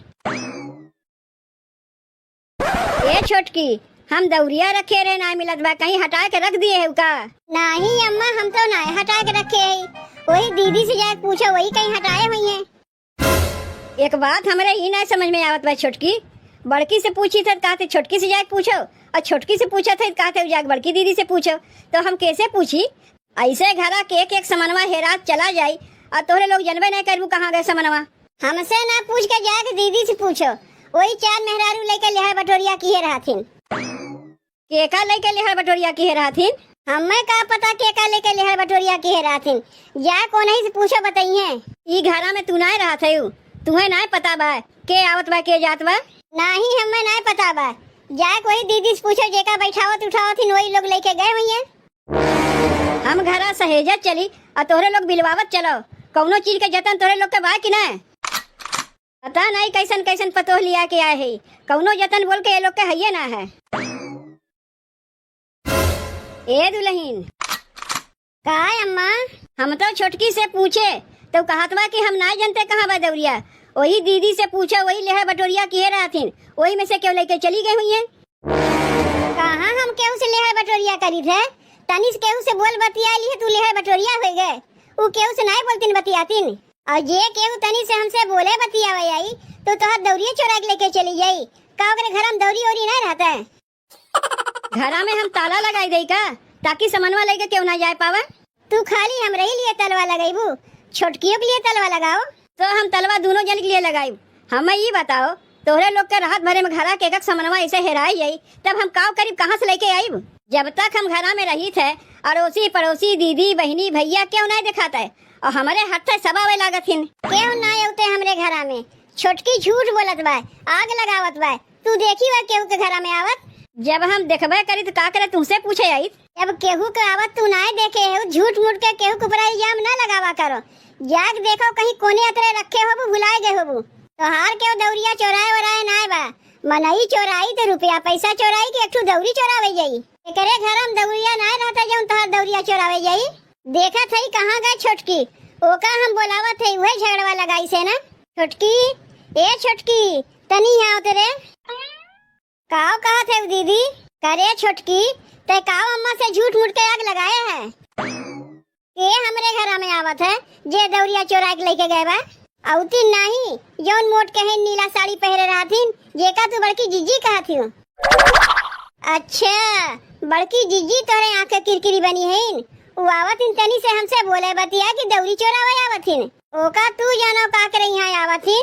ये छोटकी, हम दौरिया रखे रहे ना मिलत बा, कहीं हटा के रख दिए है का? नहीं अम्मा, हम तो नहीं हटा के रखे है, वही दीदी से जाके पूछो, वही कहीं हटाए हुई है। एक बात हमारे ही नहीं समझ में आवत बा छोटकी, बड़की से पूछी थे कहते छोटकी से जाके पूछो, और छोटकी से पूछा थे कहते जाके बड़की दीदी से पूछो, तो हम कैसे पूछी? ऐसे घरा के एक सामानवा हेरा चला जाई और तोहरे लोग जनबे नहीं करबू कहाँ गए सामानवा। हमसे ना पूछ के जाके दीदी से पूछो, वही चार मेहरारू लेके लेहर बटोरिया किए रहथिन। केका लेके लेहर बटोरिया किए रहथिन? हमें का पता केका लेके लेहर बटोरिया किए रहथिन, जा कौन ही से पूछो बताइए। ई घरा में तू नहीं रहा थे, तुम्हें नहीं पता बा के आवत बा के जात बा? नहीं हमें नहीं पता बा, जा कोई दीदी से पूछो, जेका बैठावत उठावत थी वही लोग लेके गए हुई हैं। हम घरा सहेजत चली और तोहरे लोग बिलवावत चलो, कौनो चीज के जतन तोहरे लोग के बा कि नहीं? पता नहीं कैसन कैसन पतोह लिया के आए है, कौनो जतन बोल के ये लोग के हइये ना है। ए दुल्हन, का अम्मा? हम तो छोटकी से पूछे तो कहत बा कि हम नहीं जानते कहाँ बा दौरिया, वही दीदी से पूछा, वही लेहर बटोरिया किए रहथिन, वही में से क्यों लेके चली गई हुई है। कहाँ हम केहू से लेहर बटोरिया करी थे? तनिस केहू से बोल बतिया ली है, तू लेहर बटोरिया हो गए, वो केहू से नहीं बोलतीन बतियातीन, और जे केहू तनी से हमसे बोले बतियावे आई तो तोहर दौरिया चोरा के लेके चली जाई। का ओकरे घर में दौरी ओरी नहीं रहता है? घरा में हम ताला लगाई दे का, ताकि सामानवा लेके क्यों ना जाए पावा? तू खाली हमरे ही लिए तलवा लगाईबू, छोटकियों के लिए तलवा लगाओ। तो हम तलवा दोनों जन के लिए लगाई। हमें ये बताओ, तोहरे लोग के राहत भरे में घरा के एक सामानवा ऐसे हेराई जाई, तब हम काव करीब कहाँ से लेके आई? जब तक हम घरा में रही थे, अड़ोसी पड़ोसी दीदी बहनी भैया क्यों नहीं दिखाता है, और हमारे हाथ से सबावे लागत हिन। क्यों ना आते हमरे घरा में? छोटकी झूठ बोलत बा, आग लगावत बा, तू देखी बा केहू के घरा में आवत? जब हम देखबे करी तो का करे, तुमसे पूछे आई? जब केहू के आवत तू नहीं देखे है, झूठ मूठ के केहू के ऊपर इल्जाम ना लगावा करो। जाग देखो कहीं कोने अतरे रखे हो, भुलाए गए हो, तो हार के दौरिया चोराए वराए ना बा। मनई चोराई तो रुपया पैसा चोराई के एक दौरी चोरावे जाई, एकरे घर में दौरिया ना रहता जौन तोहर दौरिया चोरावे जाई। देखा थई कहाँ गए छोटकी, ओका हम बोलावत थे, वही झगड़वा लगाई से ना। छोटकी, ए छोटकी, तनी यहाँ उतरे। काव कहा थे दीदी? करे छोटकी, ते काव अम्मा से झूठ मूठ के आग लगाए है के हमरे घरा में आवत है, जे दौरिया चोरा के लेके गए बा। औती नहीं जौन मोट के है नीला साड़ी पहरे रहथिन, जेका तू बड़की जीजी कहा थी। अच्छा, बड़की जीजी तोरे आंखें किरकिरी बनी है, वो आवतिन तनी से हमसे बोले बतिया कि दौरी चोरावे आवतिन। ओका तू जानो का करे यहाँ आवतिन,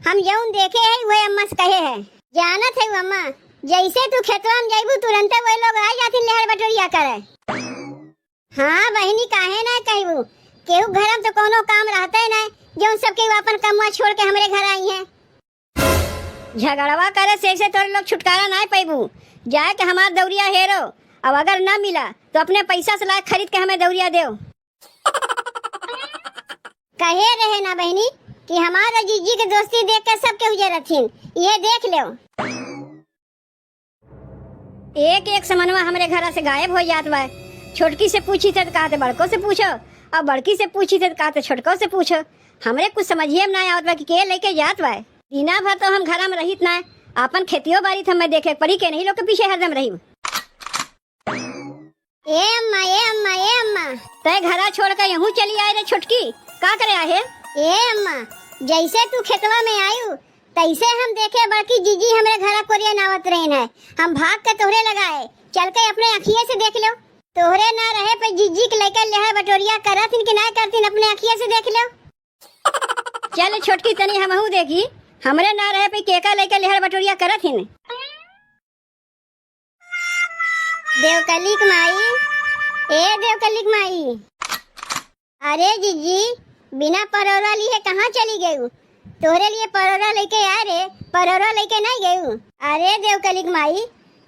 हम जौन देखे है वही अम्मा से कहे है। जानत है अम्मा, जैसे तू खेतवा में जाइबू तुरंत वही लोग आ जातिन लेहर बटोरिया करे। हाँ बहनी, काहे ना कहबू, केहू घर में तो कोनो काम रहता है ना, जौन सब के अपन कमवा छोड़ के हमरे घर आई है। झगड़वा करे से तोरे लोग छुटकारा ना पाइबू, जाए के हमार दौरिया हेरो, अब अगर न मिला तो अपने पैसा से ला खरीद के हमें दौरिया दो। कहे रहे ना बहनी कि हमारा जीजी के दोस्ती देख के सब के उजे रथिन, ये देख लो। एक एक सामानवा हमरे घर से गायब हो जात बा। छोटकी से पूछी थे तो कहते बड़को से पूछो, और बड़की से पूछी थे तो कहते छोटको से पूछो। हमरे कुछ समझिए में ना आवत बा कि के लेके जात बा। दिना भर तो हम घरा में रहित ना, अपन खेतियों बाड़ी तो हमें देखे पड़ी के नहीं लोग के पीछे हरदम रही। ए अम्मा, ए अम्मा, ए अम्मा, तय घरा छोड़ कर यूं चली आए रे छोटकी, का करे आहे? ए अम्मा, जैसे तू खेतवा में आयु तैसे हम देखे बड़की जीजी हमरे घरा कोरिया नावत रहीन है। हम भाग के तोहरे लगाए, चल के अपने अखिए से देख लो। तोहरे ना रहे पे जीजी के लेकर लेहा बटोरिया करथिन कि ना करथिन, अपने अखिए से देख लो। चल छोटकी तनी हमहू देखी, हमरे ना रहे पे केका लेकर लेहर बटोरिया करथिन। देवकलिक माई, ए देवकलिक माई। अरे जीजी, बिना परोरा लिए कहाँ चली गई? तोहरे लिए परोरा लेके आ रे, परोरा लेके नहीं गई। अरे देवकलिक माई,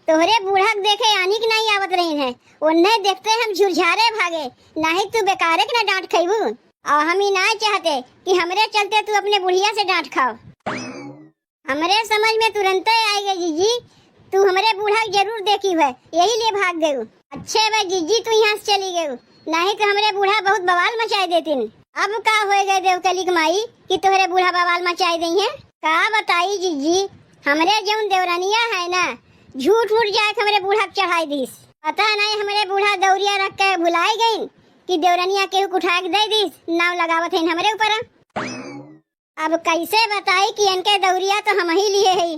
तोहरे बूढ़ा देखे आनी की नहीं आवत रही है, उन्हें देखते हम झुरझारे भागे, नहीं तू बेकारे के ना डांट खाइबू। और हम ही ना चाहते कि हमरे चलते तू अपने बुढ़िया से डांट खाओ। हमरे समझ में तुरंत आई गई जीजी, तू हमरे बूढ़ा जरूर देखी है, यही लिए भाग गई। अच्छे भाई जीजी, तू यहाँ से चली गई, नहीं तो हमरे बूढ़ा बहुत बवाल मचाए देतीन। अब का हो गए देवकलिक माई कि तोहरे बूढ़ा बवाल मचाई दी है? का बताई जीजी, हमरे जौन देवरानिया है ना, झूठ मूठ जाए हमरे बूढ़ा चढ़ाई दीस। पता नहीं हमरे बूढ़ा दौरिया रख के भुलाई गई कि देवरानिया केहू उठा के दे दीस, नाव लगावत है हमरे ऊपर। अब कैसे बताई कि इनके दौरिया तो हम ही लिए है।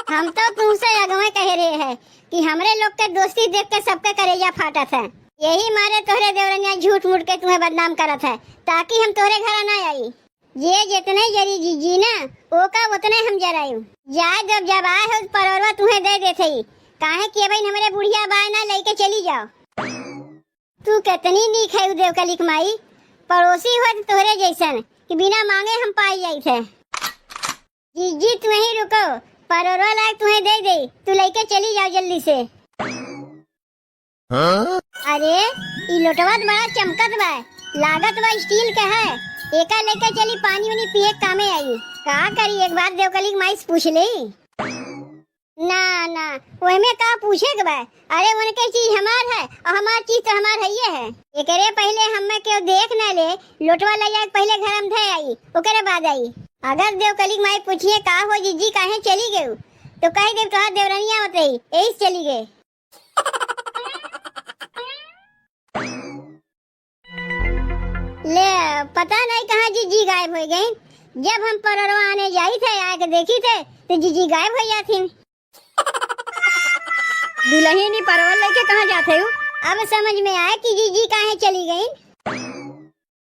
हम तो तुमसे अगवे कह रहे हैं कि हमरे लोग के दोस्ती देख के सबके करेजा फाटत है, यही मारे तोहरे देवरनिया झूठ मूठ के तुम्हें बदनाम करत है ताकि हम तोहरे घर ना आई। ये जितने जरी जीजी ना, वो का उतने हम जरायू। जाए जब आए हो परोरवा तुम्हें दे देते ही, काहे कि भाई हमारे बुढ़िया बाय ना लेके चली जाओ। तू कितनी नीक है देवकलिक माई, पड़ोसी हो तोहरे जैसन कि बिना मांगे हम पाई जाई थे। जीजी तुम्हें ही रुको, परोरवा लायक तुम्हें दे दे, तू लेके चली जाओ जल्दी से। अरे ई लोटवा बड़ा चमकत बा, लागत बा स्टील के है, एका लेके चली पानी वानी पिए कामे आई। का करी एक बार देवकलिक माई से पूछ ले। ना ना, ओए में का पूछे के बा? अरे उनके चीज हमार है और हमार चीज तो हमार है। एकरे पहले हमें क्यों देख न ले, लोटवा ले जाके पहले घर हम धे आई, ओकरे बाद आई। अगर देवकलिक माई पूछिए का हो जीजी काहे चली गई, तो कह दे तोहार देवरानिया होत रही, यही चली गई। ले पता नहीं कहाँ जीजी गायब हो गई। जब हम पररवा आने जाई थे, आके देखी थे तो जीजी गायब हो जाती। दुल्हनी परवल लेके कहाँ जाते हो? अब समझ में आया कि जीजी काहे चली गई।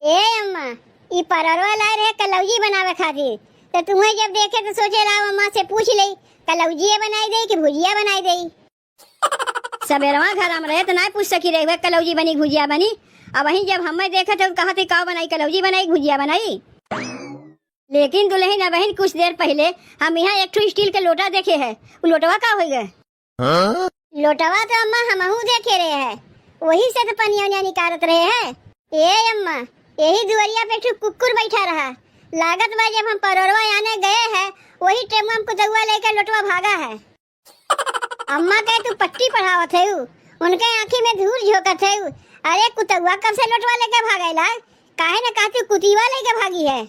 ए अम्मा, ये पररवा लाए रहे कलौजी बनावे खातिर, तो तुम्हें जब देखे तो सोचे लाओ अम्मा से पूछ ले कलौजी बनाई दे कि भुजिया बनाई दे। सबेरवा घर में रहे तो नहीं पूछ सकी रहे कलौजी बनी भुजिया बनी। अब वहीं जब हमें देखा तो कहा थी का बनाई, कलौजी बनाई भुजिया बनाई। लेकिन दुल्हन अब वहीं कुछ देर पहले हम यहाँ एक स्टील के लोटा देखे है, वो लोटवा का हो गए? लोटवा तो अम्मा हमहू देखे रहे है, वही से तो पनिया निकारत रहे है। ए अम्मा, यही दुआरिया पे एक कुकुर बैठा रहा, लागत बा जब हम परोरवा आने गए हैं वही टाइम हम कुतुआ लेकर लोटवा भागा है। अम्मा कहे तू पट्टी पढ़ावत है, उनके आँखी में धूल झोंकत है। अरे कुतुआ कब से लोटवा लेके भागेला? काहे न कहती कुतीवा लेके भागी है।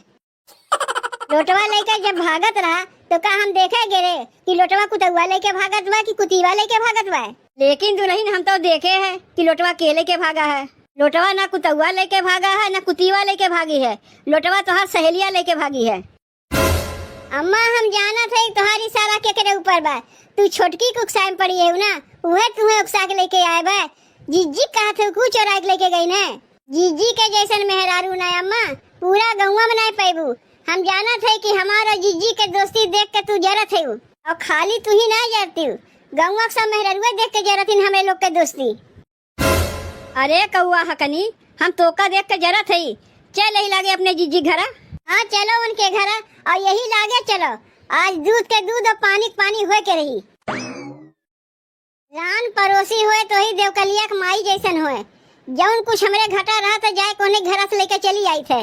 लोटवा लेके जब भागत रहा तो का हम देखे गिरे कि लोटवा कुतुआ लेके भागत बा कि कुतीवा लेके भागत बा। लेकिन दुल्हन हम तो देखे है कि लोटवा के लेके भागा है। लोटवा ना कुतुआ लेके भागा है ना कुतीवा लेके भागी है, लोटवा तो हर सहेलिया लेके भागी है। अम्मा हम जाना थे तुम्हारी सारा केकरे ऊपर बा, तू छोटकी को उकसाए पड़ी है ना, वह तुम्हें उकसा के लेके आए बा। जीजी कहा थे कुछ चोरा के लेके गई ना, जीजी के जैसन मेहरारू ना अम्मा पूरा गौवा में नहीं पैबू। हम जाना थे कि हमारा जीजी के दोस्ती देख के तू जरत है, और खाली तू ही नहीं जरती, गौवा सब मेहरारू देख के जरत हमें लोग के दोस्ती। अरे कौआ हकनी, हम तोका देख के जरत है, चल यही लागे अपने जीजी घरा। हाँ चलो उनके घर, और यही लागे चलो, आज दूध के दूध और पानी के पानी हो के रही। रान पड़ोसी होए तो ही देवकलिया के माई जैसन होए, जौन कुछ हमरे घटा रहा तो जाए कोने घर से लेके चली आई थे।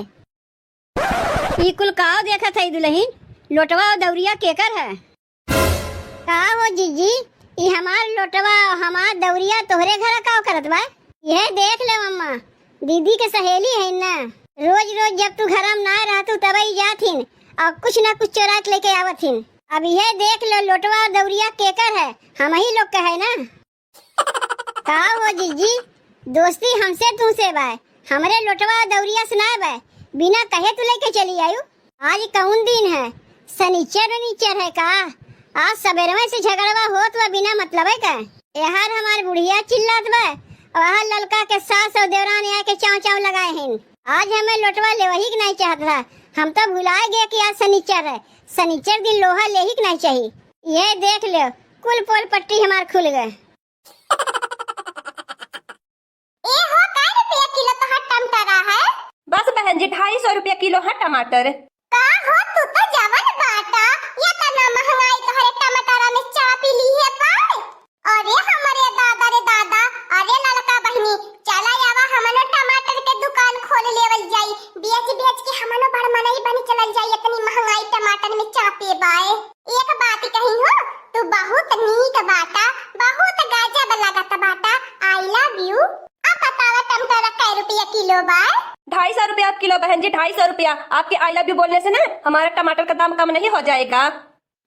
ई कुल काव देखा था दुल्हन, लोटवा और दौरिया केकर है? का हो जीजी, ई हमार लोटवा हमार दौरिया तोहरे घर का करत बा? यह देख ले मम्मा, दीदी के सहेली है ना, रोज रोज जब तू घर में ना रहतू तब ही जाथिन और कुछ ना कुछ चोरा के लेके आवथिन। अब यह देख लो लोटवा और दौरिया केकर है, हम ही लोग का है ना। का हो जीजी, दोस्ती हमसे तुमसे बा, हमरे लोटवा और दौरिया से ना बा, बिना कहे तू लेके चली आयु। आज कौन दिन है? शनिचर है का? आज सवेरे में से झगड़वा होत बा बिना मतलब है का? यार हमार बुढ़िया चिल्लात बा, वहाँ ललका के सास और देवरान आके चाव चाव लगाए हैं। आज हमें लोटवा ले वही नहीं चाहत था। हम तो भुलाए गए कि आज शनिचर है। शनिचर दिन लोहा ले ही नहीं चाहिए। ये देख लो, कुल पोल पट्टी हमार खुल गए। ए हो काय रुपया किलो तो हट टमाटर है? बस बहन जी 250 रुपया किलो है टमाटर। का हो तू तो जवन बाटा, ये तना महंगाई तोहरे टमाटर में चापी ली है पाए। अरे हमारे दादा रे दादा, अरे ललका बहनी चला जावा हमनो टमाटर के दुकान खोल लेवल जाई। बेच के हमनो बड़ मनई बनी चलल जाई। इतनी महंगाई टमाटर में चापे बाए। एक बात कही हो, तू बहुत नीक बाटा, बहुत गजब लागत बाटा। I love you. अब बतावा टमाटर कै रुपया किलो बाए? 250 रुपया किलो बहन जी, 250 रुपया। आपके आई लव यू बोलने से ना हमारा टमाटर का दाम कम नहीं हो जाएगा।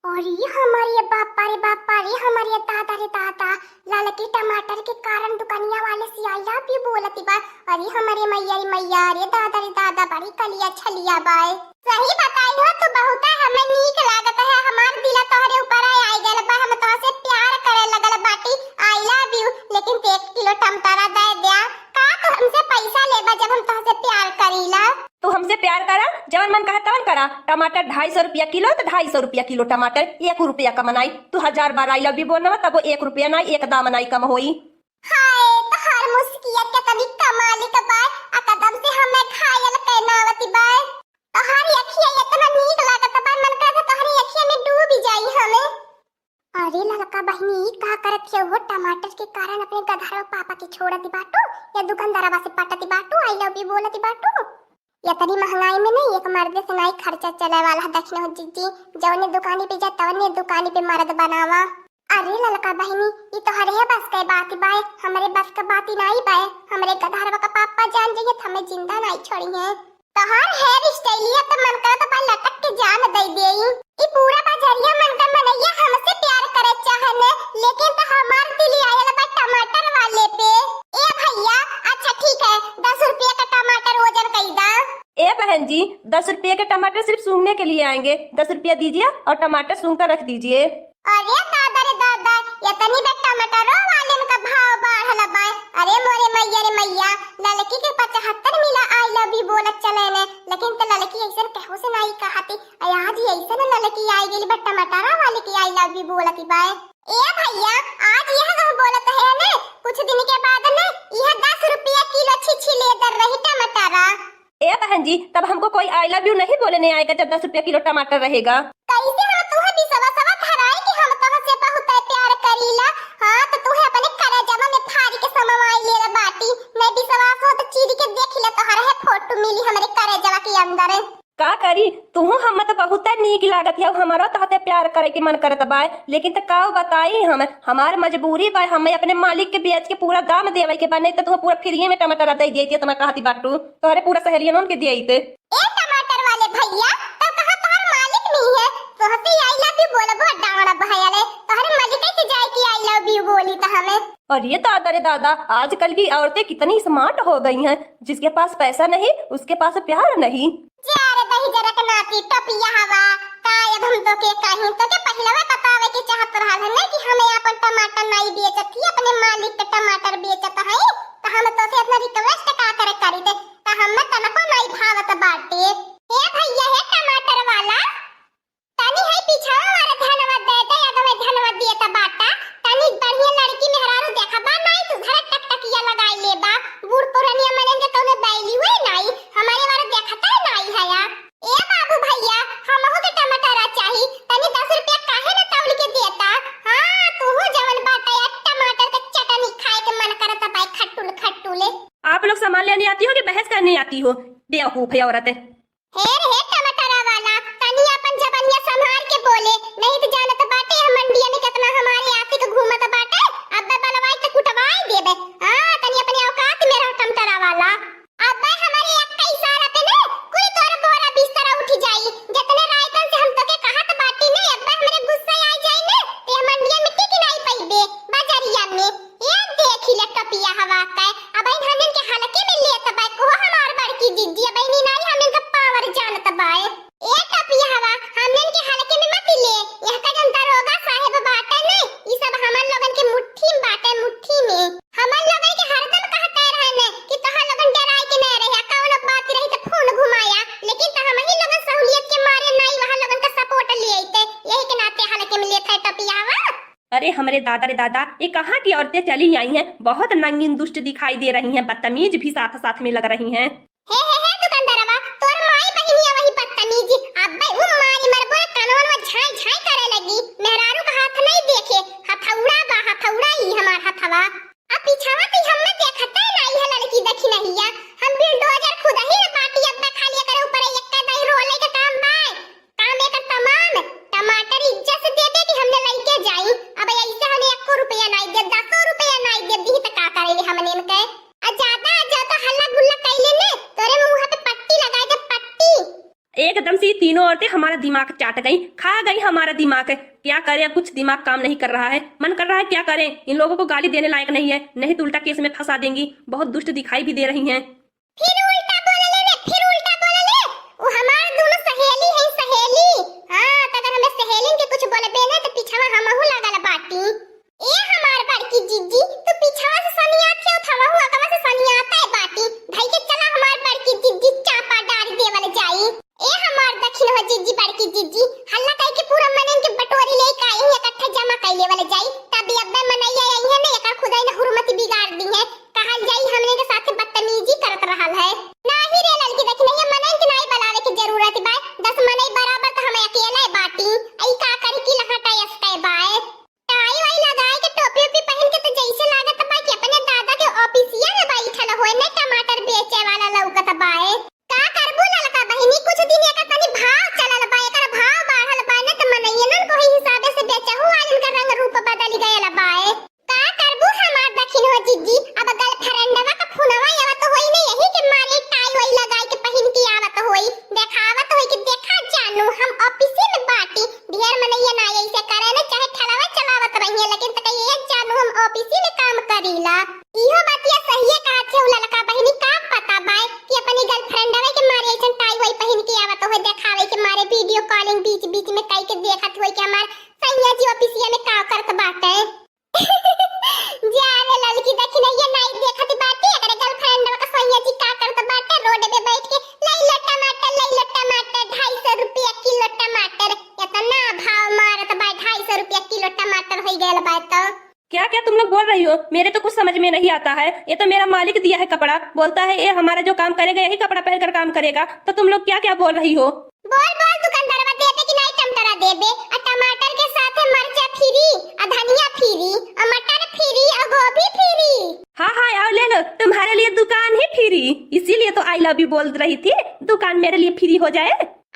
अरे हमारे बापा रे बापा रे, हमारे दादा रे दादा, ललकी टमाटर के कारण दुकानिया वाले से आई लव यू बोलती बा। अरे हमारे मैया रे मैया रे दादा रे दादा, बड़ी कलिया छलिया बाए। सही बताई हो तू, बहुत हमें नीक लागत है। हमार दिल तोहरे ऊपर आई गल बा, हम तोह से प्यार करे लगल बाटी। I love you. लेकिन 1 किलो टमाटर दे दिया का? तू हमसे पैसा लेबा जब हम तोह से प्यार करीला? तू हमसे प्यार करा, जवन मन कहा तवन करा। टमाटर 250 रुपया किलो तो 250 रुपया किलो टमाटर, 1 रुपया कम नाई। तू 1000 बार आई लव यू बोलना तब 1 रुपया नाई, एक दाम नाई कम होई। हाय तो हर मुस्किया के तनी कमाली का बाय, आ कदम से हमें घायल कहनावती बाय। तो हर अखिया इतना नीक लागत बा, मन करत तोहरी अखिया में डूब जाई हमें। अरे ललका बहनी का करत हो? टमाटर के कारण अपने गधारो पापा के छोड़ती बाटू या दुकानदारवा से पटती बाटू? आई लव यू बोलती बाटू? इतनी महंगाई में नहीं एक मर्द से नहीं खर्चा चले वाला दक्षिण हो जीजी। जवने दुकानी पे जा तवने दुकानी पे मर्द बनावा। अरे ललका बहनी ये तो हरे बस के बात बाय, हमारे बस का बात ही नहीं बाय। हमारे गधारवा का पापा जान जाइए हमें जिंदा नहीं छोड़ी है। तो हर हेयर स्टाइलिया तो मन कर तो पा लटक के जान दे देई। ई पूरा बाजारिया मन का मनैया हमसे प्यार करे चाहने, लेकिन तो हमार दिल आयल बा टमाटर वाले पे। ए भैया अच्छा ठीक है, 10 रुपया का टमाटर वजन कई दा। ए बहन जी 10 रुपये के टमाटर सिर्फ सूंघने के लिए आएंगे। 10 रुपया दीजिए और टमाटर सूंघ कर रख दीजिए। अरे दादा रे दादा, इतनी बे टमाटरों वाले का भाव बढ़ल बा। अरे मोरे मैया रे मैया, ललकी के 75 मिला आई लव यू बोलत चले ने, लेकिन तो ललकी ऐसन कहू से नहीं कहती। आज ही ऐसन ललकी आई गेली बे टमाटरा वाले की आई लव यू बोलती बा। ए भैया आज यह कहो बोलत है ने, कुछ दिन के बाद ने यह 10 रुपया किलो छिछी ले दर रही टमाटरा। ए बहन जी तब हमको कोई आई लव यू नहीं बोलने आएगा जब 10 रुपया किलो टमाटर रहेगा। कैसे हम तुहे भी सवा सवा धराई कि हम तोह से बहुत प्यार करीला। हां तो तुहे अपने करजवा में फाड़ी के समवाई ले बाटी। मैं भी सवा हो तो चीरी के देख ले, तो हर है फोटो मिली हमारे करजवा के अंदर। का करी तू हम तो बहुत नीक लागत है, हमारा तहते प्यार करे के मन करत बा। लेकिन तो का बताई हम, हमार मजबूरी बा, हमें अपने मालिक के बेच के पूरा दाम देवे के बा। नहीं तो तू पूरा फ्री में टमाटर दे देती तो मैं कहती बाटू तोहरे पूरा सहेलियन के दिए थे। ए टमाटर वाले भैया तो कहां तोहर मालिक नहीं है? तोहसे आई लव यू बोलबो डांगड़ा भैया ले, तोहरे मालिक कैसे जाए कि आई लव यू बोली तो हमें? और ये दादा रे दादा आजकल की औरतें कितनी स्मार्ट हो गई हैं। जिसके पास पैसा नहीं उसके पास प्यार नहीं। जारे दही जरा के नाती टपिया हवा काय अब हम तो के कहीं तो के पहले वे बतावे के चाहत रहल है कि हमें अपन टमाटर नहीं बेचत थी, अपने मालिक के टमाटर बेचत है। तो हम तो से अपना रिक्वेस्ट का करे करी दे, तो हम तनको नहीं भावत बाटे। ए भैया है टमाटर वाला, तनी है पीछा वाला धन्यवाद दे दे, या तो मैं धन्यवाद दिए त बाटा। तनी बढ़िया लड़की मेहरारू देखा बा नहीं, तू घर टकटकिया लगाई ले बा। बूढ़ पुरानिया मनेंगे तो ने बैली हुई नहीं, हमारे वाला देखता नहीं है या। ए बाबू भैया हमहु के टमाटर चाहिए, तनी 10 रुपया काहे न तौल के देता? हां तू हो जवन बाटा या टमाटर के चटनी खाए के मन करता भाई, खट्टुल खट्टुले। आप लोग सामान लेने आती हो कि बहस करने आती हो? बेवकूफ है औरतें। हेर हे टमाटर वाला, तनी अपन जबानिया संभाल के बोले, नहीं तो जानत बाटे हम मंडिया में कितना हमारे आशिक घूमत बाटे। अब्बे बलवाई तो कुटवाई देबे। हां तनी अपने औकात में रह टमाटर वाला। अब्बे हमारे एक का इशारा पे ने कोई तोर बोरा बिस्तर उठ जाई। जितने रायतन से हम तो के कहत बाटी ने, अब्बे हमरे गुस्सा आ जाई ने, ते मंडिया में टिक नहीं पईबे बाजारिया में। ये देखी ले टपिया हवा का, अब इन हनन के हलके में लेत बा को हमार बड़की जिज्जी बहनी नहीं, हम इनका अरे हमारे दादा रे दादा, ये कहाँ की औरतें चली आई हैं? बहुत नंगीन दुष्ट दिखाई दे रही हैं, बदतमीज भी साथ साथ में लग रही हैं। हे दुकानदारवा, तोर माई बहिनिया वही बदतमीज। अबे वो मारी मर बोले कानून में झाई झाई करे लगी। मेहरारू का हाथ नहीं देखे, हथौड़ा बा, हथौड़ा ही हमार हथवा। अब पीछावा भी हमने देखता नहीं है लड़की देखी नहीं है। हम बिल्डोजर खुद ही बाटी अब्बा खाली करे ऊपर एक का दही रोले का काम बाय। काम एक तमाम टमाटर इज्जत से दे दे कि हमने लेके जाई। अब ऐसे हमें 1 रुपया नहीं दे, 10 रुपया नहीं दे दी त का करेले हमने इनके। ज्यादा ज्यादा हल्ला गुल्ला कैले ने तोरे मुंह पे पट्टी लगा दे, पट्टी। एकदम से तीनों औरतें हमारा दिमाग चाट गई, खा गई हमारा दिमाग। क्या करें, कुछ दिमाग काम नहीं कर रहा है। मन कर रहा है क्या करें, इन लोगों को गाली देने लायक नहीं है, नहीं तो उल्टा केस में फंसा देंगी। बहुत दुष्ट दिखाई भी दे रही हैं। फिर उल्टा बोले ले, फिर उल्टा बोले ले। वो हमार दोनों सहेली है, सहेली। हां, तो अगर हमें सहेलिन के कुछ बोले बेने तो पीछवा हमहु लागल बाटी। ए हमार बड़की जीजी, तू पीछवा से सनिया के उठावा हुआ कवा से सनिया आता है बाटी। भाई के चला हमार बड़की जीजी चापा डाल दे वाले जाई। ए हमार दक्षिण हो जीजी, बड़की जीजी हल्ला कह के पूरा मनन के बटोरी ले के आई है, इकट्ठा जमा कैले वाले जाई। तभी अब्बे मनैया आई है ने एका खुदाई ने हुरमती बिगाड़ दी है। कहल जाई हमने के साथ बदतमीजी करत रहल है। नाही रे लड़की देखी नहीं मनन के नहीं बुलावे की जरूरत बा। 10 मनई बराबर तो हमें अकेला बाटी। आई का करी की लहटा यसटे बाय। टाई वाई लगाए के टोपी ओपी पहन के तो जैसे लागत बा कि अपने दादा के ऑफिसिया में बैठल होए ने टमाटर बेचे वाला लौकत बाए। का करबू ललका बहिनी, कुछ दिन एका तनी भाव चलल बा, एकर भाव बढ़ल बा ने त मनैयन को ही हिसाबे से बेचहु आलिन का रंग रूप बदल गयल बाए। का करबू हमार दक्षिण हो जीजी, अब गर्लफ्रेंडवा का फोनवा आवत होई ने यही के मारे टाई वाई लगाई के पहन के आवत होई, देखावत होई कि देखा जानू हम ऑफिस में बाटी। ढेर मनैया ना ऐसे करे ने, चाहे ठलवा चलावत रहिए लेकिन त कहिए जानू हम ऑफिस में काम करीला। इहो बातिया सही है कहत है ललका बहिनी। का पता बाय कि अपनी गर्लफ्रेंडवा के मारे ऐसन टाई वाई पहन के आवत होई, देखावे के मारे वीडियो कॉलिंग बीच बीच में कई के देखत होई कि हमार सैया जी ऑफिसिया में का करत बाटे। जाने लड़की देखी नहीं है, नहीं देखत बाटे अगर गर्लफ्रेंडवा का सैया जी का करत बाटे। रोड पे बैठ के ले लो टमाटर, 250 रुपया किलो टमाटर। इतना भाव मारत बा, 250 रुपया किलो टमाटर हो गयल बा। तो क्या क्या तुम लोग बोल रही हो? मेरे तो कुछ समझ में नहीं आता है। ये तो मेरा मालिक दिया है कपड़ा, बोलता है ये हमारा जो काम करेगा यही कपड़ा पहनकर काम करेगा। तो तुम लोग क्या क्या बोल रही हो? बोल बोल दुकानदारवा देबे कि नहीं टमाटर देबे? और टमाटर के साथ मिर्चा फ्री, और धनिया फ्री, और मटर फ्री, और गोभी फ्री। हाँ हाँ आओ ले लो, तुम्हारे लिए दुकान ही फ्री। इसीलिए तो आई लव यू बोल रही थी, दुकान मेरे लिए फ्री हो जाए।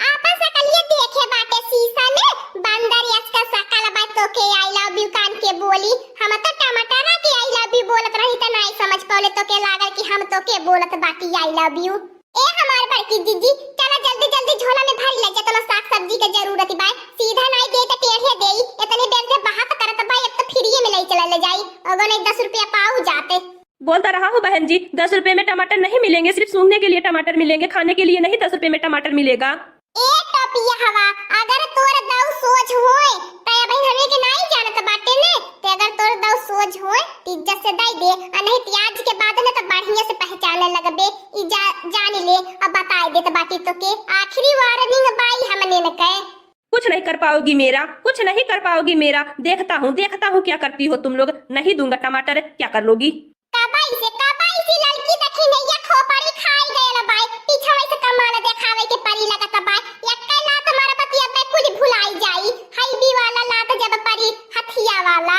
आपन सकलिए देखे बाटे शीशा में, बंदर इसका सकल बा तो के आई लव यू कान के बोली। हम तो टमाटर के आई लव यू बोलत रही त नहीं समझ पाले तो के लागल कि हम तो के बोलत बाटी आई लव यू। ए हमार बड़की दीदी चला जल्दी जल्दी झोला में भर ले, जतना साग सब्जी के जरूरत बा। सीधा नहीं दे त टेढ़े देई, इतने देर से बात करत बा, अब तो फ्री में ले चला ले जाई। अगर नहीं 10 रुपया पाऊ जाते। बोलता रहा हूँ बहन जी, 10 रुपए में टमाटर नहीं मिलेंगे, सिर्फ सूंघने के लिए टमाटर मिलेंगे, खाने के लिए नहीं 10 रुपए में टमाटर मिलेगा। ए टोपिया हवा, अगर तोर दाऊ सोच होए त भाई हमें के नहीं जानत बाटे ने, ते अगर तोर दाऊ सोच होए त इज्जत से दई दे, और नहीं त आज के बाद न त बढ़िया से पहचाने लगबे। जान ले अब बताई दे त बाटी तो के आखिरी वार्निंग बाई हमने न कहे। कुछ नहीं कर पाओगी मेरा, कुछ नहीं कर पाओगी मेरा। देखता हूँ क्या करती हो तुम लोग। नहीं दूंगा टमाटर, क्या कर लोगी? काबाई से लड़की देखी नहीं या खोपड़ी खाई गयल बाई। पीछे से कमाल देखावे के परी लगत बाई। यक्का लात मारे पतिया पे कुल भुलाई जाई। हाईबी वाला लात जब परी हथिया वाला।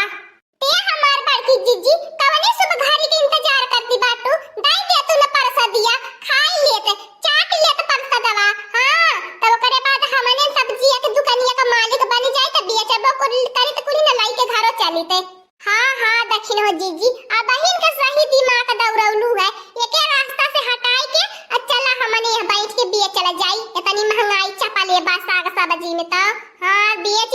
ते हमार बड़की जीजी कवने सुबह घरी के इंतजार करती बाटू। दाई दे तू न परसा दिया, खाई लेते, चाट लेते परसा दवा। हां, तब करे बाद हमने सब्जी के दुकानिया का मालिक बन जाए त बेचबो कुल करे त कुल न लाई के घरो चलीते। हाँ दक्षिण हो जीजी, अब बहिन का सही दिमाग दौड़ौलू है। एके रास्ता से हटाई के चला हमने यहाँ बैठ के बिये चला जाई। इतनी महंगाई चपा ले बा साग सब्जी में तो। हाँ बेच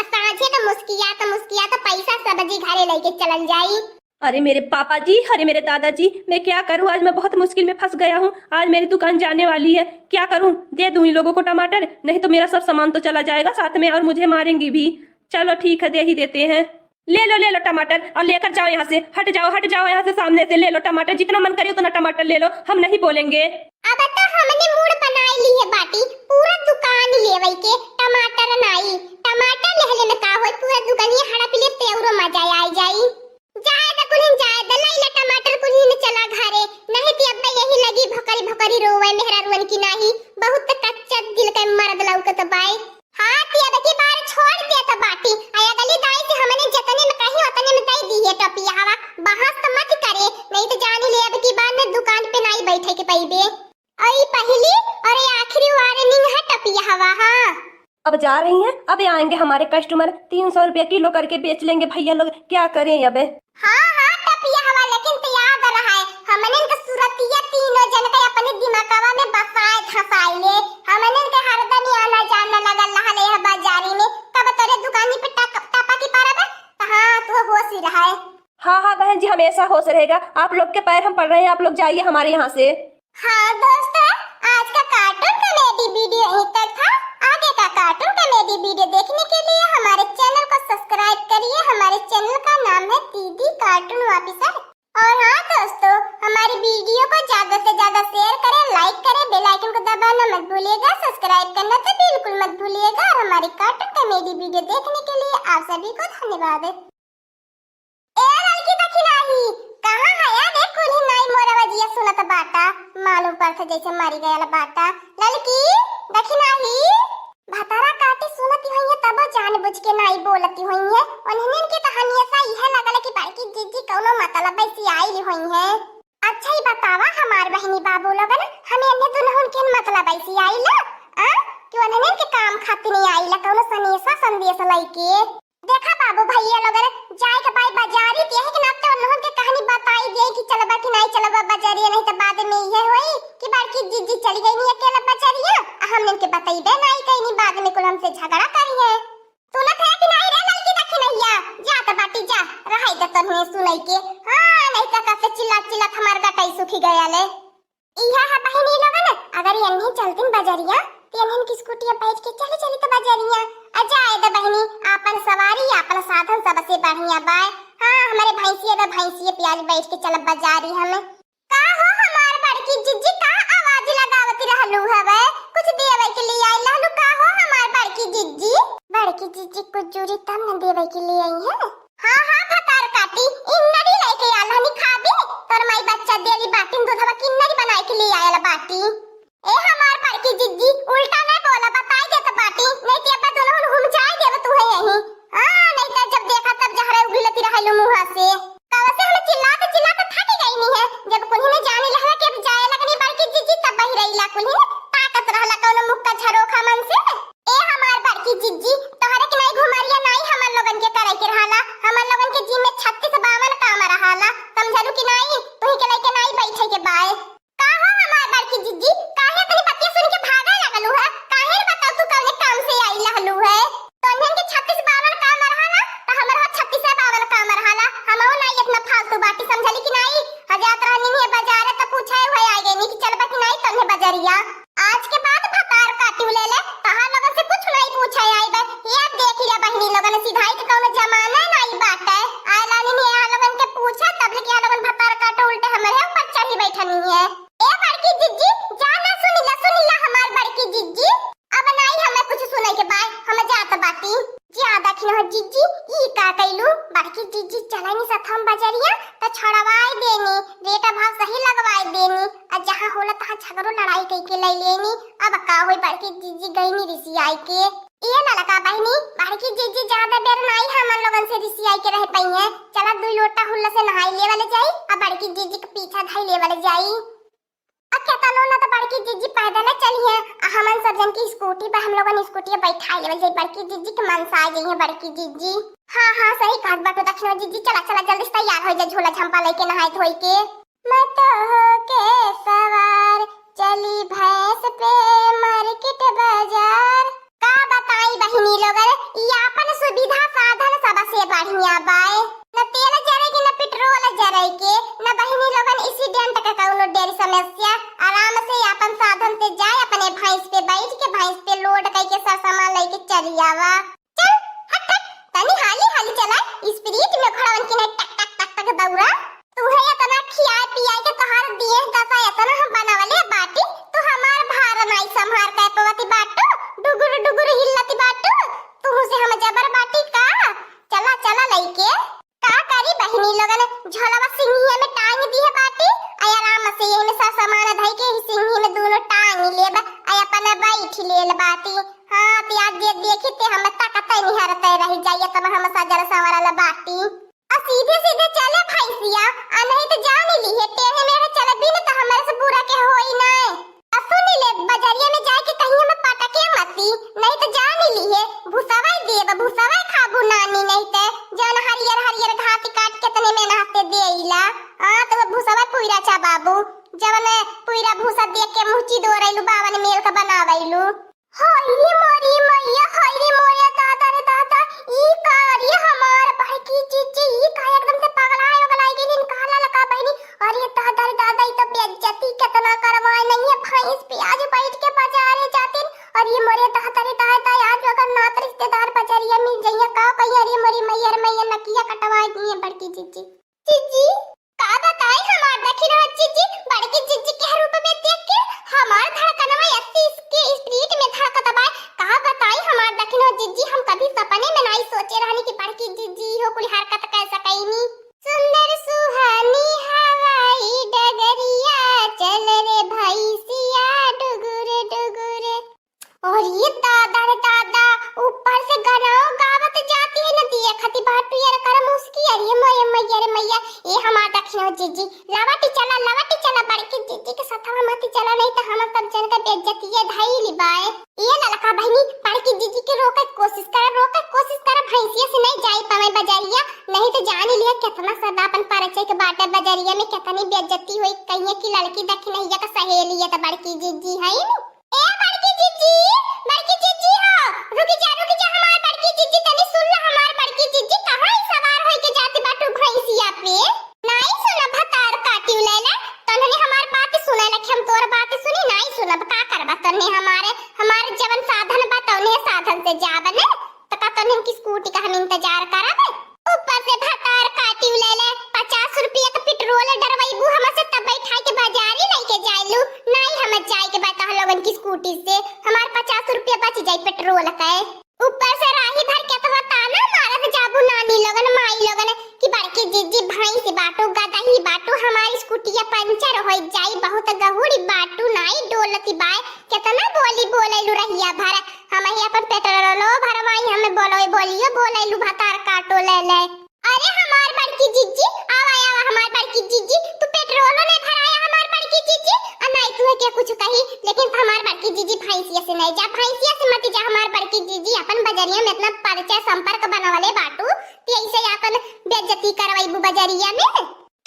साझे तो मुस्किया तो पैसा सब्जी घरे लेके चल जाई। अरे मेरे पापा जी, अरे मेरे दादाजी, मैं क्या करूं? आज मैं बहुत मुश्किल में फंस गया हूं। आज मेरी दुकान जाने वाली है, क्या करूं? दे दूं इन लोगों को टमाटर, नहीं तो मेरा सब सामान तो चला जाएगा साथ में, और मुझे मारेंगी भी। चलो ठीक है, दे ही देते हैं। ले लो टमाटर और लेकर जाओ यहाँ से। हट जाओ यहाँ से, सामने से ले लो टमाटर। जितना मन करे उतना टमाटर ले लो, हम नहीं बोलेंगे। अब तो हमने मूड बनाई ली है बाटी, पूरा दुकान लेवई के टमाटर नाई। टमाटर लेहले में का होई, पूरा दुकानिया हड़ा पिले तेउर अब जा रही हैं, अब आएंगे हमारे कस्टमर 300 रुपया किलो करके बेच लेंगे भैया लोग, क्या करें अब। हाँ हाँ टपिया हवा, लेकिन तो याद रहा है हमने के सूरतिया तीनों जन के अपने दिमागवा में बसाए धसाए ले। हमने के हरदम आना जाना लगा लहले है बाजारी में, कब तेरे दुकानी पे टापा की पारा बे। हाँ तू होश ही रहा है। हाँ हाँ बहन जी, हमेशा होश रहेगा। आप लोग के पैर हम पड़ रहे हैं, आप लोग जाइए हमारे यहाँ से। हाँ दोस्तों, आज का कार्टून कॉमेडी वीडियो यहीं तक था। आगे का कार्टून कॉमेडी वीडियो देखने के लिए हमारे चैनल को सब्सक्राइब करिए। हमारे चैनल का नाम है दीदी कार्टून ऑफिसर। और हाँ दोस्तों, हमारी वीडियो को ज्यादा से ज्यादा शेयर करें, लाइक करें, बेल आइकन को दबाना मत भूलिएगा, सब्सक्राइब करना तो बिल्कुल मत भूलिएगा। और हमारी कार्टून कॉमेडी वीडियो देखने के लिए आप सभी को धन्यवाद। ए लड़की दखिनाही कहाँ है यार? देखो ही नहीं मोरा बजिया सुनत बाटा, मालूम पड़ता जैसे मारी गया बाटा। लड़की दखिनाही भतारा काटी सुनती हुई है, तब जानबूझ के नहीं बोलती हुई है। उन्हें की कहानी ऐसा यह लगल कि बाकी जीजी कौनो मतलब ऐसी आई हुई है। अच्छा ही बतावा हमार बहनी बाबू लोगन हमें अन्य दुल्हन के मतलब ऐसी आई ला कि उन्हें के काम खातिर नहीं आई ला, कौनो सनेसा संदेश लइके। देखा बाबू भैया लोगन जाए के भाई बाजारी ते है कि ना, तो उन्होंने के कहानी बताई दे कि चलबा कि नहीं चलबा बाजारी, नहीं तो बाद में यह होई कि बाकी जीजी चली गई नहीं अकेला बाजारिया, हमने के बताई दे नहीं कहीं नहीं, बाद में कुल हमसे झगड़ा करी है। सुनत है कि नहीं रे लड़की देखी नैया? जा तो बाटी जा रहाई दे तन्हे सुनई के। हां नहीं तो कैसे चिल्ला चिल्ला हमार गटाई सुखी गया ले। इहा है बहनी लोगन अगर यन्ही चलतिन बाजारिया तेनहन की स्कूटी बैठ के चली चली तो बाजारिया अजाए दे बहनी, आपन सवारी आपन साधन सबसे बढ़िया बाय। हां हमारे भैंसिए प्याज बैठ के चल बाजारी हमें। का हो हमार बड़की जिज्जी का आवाज लगावती रहलू हवे, कुछ देवे के लिए आई लहलू। का हो हमार बड़की जिज्जी? बड़की जिज्जी कुछ जूरी तब न देवे के लिए आई है। हां हां भतार काटी इन्नरी लेके आला नि खाबी, तोर माई बच्चा देली बाटी दूधवा किन्नरी बनाए के लिए आयला बाटी। ए हमार बड़की जिज्जी उल्टा नहीं बोला, बताई दे तो बाटी, नहीं ते अब दोनों घूम जाए देव तू है यहीं। हां नहीं तो जब देखा तब जहरे उगलती रहलू मुंह से। कब से हम चिल्लाते थक गई नहीं है, जब कुल्ही में जाने लहला के जाए लगनी बड़की जिज्जी तब बही रहीला कुल्ही ताकत रहला कौनो मुक्का झरोखा मन से। ए हमार बड़की जिज्जी तोहरे के नहीं घुमरिया नहीं हमन लोगन के करे के रहला, हमन लोगन के जी में 36-52 काम रहला, समझलू कि नहीं? तुही के लेके नहीं बैठे के बाय। का हो हमार बड़की जिज्जी काहे तनी बतिया सुन के भागे लगलू है? काहे बताओ तू कौने काम से आई लहलू है? तोहन के 36-52 काम रहला त हमर हो 36-52 काम रहला, हमहु नहीं इतना फालतू बाटी, समझली कि नहीं? हजात रहनी है बाजार त पूछे हुए आ गई नी कि चलबा कि नहीं तन्हे बाजारिया। आज के बाद भतार काटी ले ले कहां लोगन से कुछ नहीं पूछे आई बे। ये देख लिया बहनी लोगन सिधाई के कौनो जमाना नहीं बाटे, आयला नहीं है लोगन के पूछा तब ले के लोगन भतार काटो उल्टे हमरे ऊपर चढ़ी बैठनी है। ए बड़की जिज्जी जाना सुनिला हमार बड़की जिज्जी, अब नहीं हमें कुछ सुने के बाद हम जात बाटी। ज्यादा खिनो जिज्जी ई का कइलू बड़की जिज्जी चलानी सथम बाजारिया त छड़वाई देनी, रेटा भाव सही लगवाई देनी, आ जहां होला तहां झगड़ो लड़ाई कई के ले लेनी। अब का होई बड़की जिज्जी गईनी रिसियाई के। ये ना लगा बहनी बड़की जिज्जी ज्यादा देर नहीं हमन लोगन से रिसियाई के रह पई है। चला 2 लोटा हुल्ला से नहाई ले वाले जाई, अब बड़की जिज्जी के पीछा धाई ले वाले जाई। केतनो ना तो बड़की जिज्जी पैदल चली है, हमन सब जन की स्कूटी पे हम लोगन स्कूटी बैठा लेवल जाई, बड़की जिज्जी के मन सा आ गई है बड़की जिज्जी। हां हां सही कहत बात दक्षिणा जिज्जी, चला जल्दी से तैयार हो जा, झोला झंपा लेके नहाई धोई के। मत हो के सवार चली भैंस पे मार्केट बाजार। का बताई बहिनी लोगन ई अपन सुविधा साधन सबसे बढ़िया बाय, न तेल जरेगी न पेट्रोल जरेगी न बहिनी लोगन एक्सीडेंट का कौनो डेरी समस्या। आराम से अपन साधन से जाए, अपने भैंस पे बैठ के भैंस पे लोड करके सब सामान लेके चली आवा। चल हट तनी हाली चला, स्पीड में खड़वन की नहीं टक दौड़ा। तू है इतना खिया पिया के तोहार दिए दसा इतना हम बनावले बाटी, तू हमार भार नहीं संभार के पवती बाटू, डुगुर हिलती बाटू, तू से हम जबर बाटी का। चला लइके का करी बहिनी लोगन झोलावा सिंघिया में टांग दी है बाटी, आराम से यही में सब सामान धई के सिंघी में दोनों टांग लेबा, अपन बैठ लेल बाटी। हां प्याज देखी ते हम ताकत नहीं हरते रह जाइए, तब हम सजल सवारल बाटी आ सीधे चले भैंसिया, आ नहीं तो जान ली है टेढ़े मेढ़े चले बिन तो हमारे से बुरा के होई नहीं। आ सुन ले बाजारिया में जाके कहीं हम पटके मती, नहीं तो जान ली नहीं है भूसावा देब भूसावा खाबू नानी नहीं ते जौन हरियर हरियर घास काट के तने में नहाते देइला तो भूसावा पुइरा चा बाबू जब मैं पुइरा भूसा देख के मुची दोरैलू बाबा ने मेल का बनावैलू होइरी मोरी मैया होइरी मोरे दादा रे दादा ई कारी हमार भाई की चीची ई का एकदम से पगलाए गलाई गेलिन काला लका बहनी अरे दादा रे दादा ई तो बेइज्जती कितना करवाए नहीं है भैंस पे आज बैठ के बाजारे जातिन अरे मोरे दादा रे दादा आज अगर नात रिश्तेदार बाजारिया मिल जइया का कहिया अरे मोरी मैया रे मैया नकिया कटवाई दिए बड़की चीची चीची का बताई हमार देखी रह चीची बड़की चीची के रूप में देख के हमार धड़कनवा 80 के स्पीड में धड़कत बा का बताई हमार देखी रह जीजी हम कभी सपने में नहीं सोचे रहनी कि बड़की जीजी हो कोई हरकत कर सकैनी सुंदर सुहानी हवाई डगरिया चल रे भैंसिया डुगुरे डुगुरे और ये दादा रे दादा ऊपर से गराओ गावत जाती है नदी खती बाटू यार कर मुस्की अरे मैया मैया रे मैया ये हमार दक्षिण जीजी लवाटी चला बड़की जीजी के साथवा मत चला नहीं तो हम सब जन का बेइज्जती है धाई लिबाए ये ललका बहनी बड़की जीजी के रोके कोशिश कर भैंसिया से नहीं जाई पावे बाजारिया नहीं तो जान लिया कितना सदा अपन परिचय के बाटे बाजारिया में कितनी बेइज्जती हुई कहिए की लड़की दक्षिण है का सहेली है तो बड़की जीजी है ए बड़की जीजी हो रुकी जा हमार बड़की जीजी तनी सुन ला हमार बड़की जीजी कहां सवार होई के जाती बाटू भैंसिया पे नहीं सुना भतार काटी लेला तन्ने हमार बात सुने लखे हम तोर बात सुनी नहीं सुनब का करबा तन्ने हमारे जवन साधन बताउने साधन से जाब ने त का तन्ने की स्कूटी का हम इंतजार कराबे ऊपर से भतार काटी लेले 50 रुपया का पेट्रोल डरवाईबू हमसे तब बैठा के बाजारी लेके जाइलू नहीं हम जाए के बता लोगन की स्कूटी से हमार 50 रुपया बच जाई पेट्रोल का ऊपर से राही भर के तो ताना मारा से जाबू नानी लोगन माई लोगन की बड़की जीजी भैंस बाटू गदही बाटू हमारी स्कूटिया पंचर हो जाई बहुत गहुड़ी बाटू नाई डोलती बाय कितना बोलेलू रहिया भर हम ही अपन पेट्रोलो भरवाई हमें बोलियो भतार काटो ले अरे हमार बड़की जीजी आवा हमार बड़की जीजी तू पेट्रोलो नहीं भराया हमार बड़की जीजी नहीं तू क्या कुछ कही लेकिन हमार बड़की जीजी भैंसिया से नहीं जा भैंसिया से मत जा हमार बड़की जीजी अपन बजरिया में इतना परिचय संपर्क बनावले बाटू ते ऐसे अपन बेइज्जती करवाईबू बजरिया में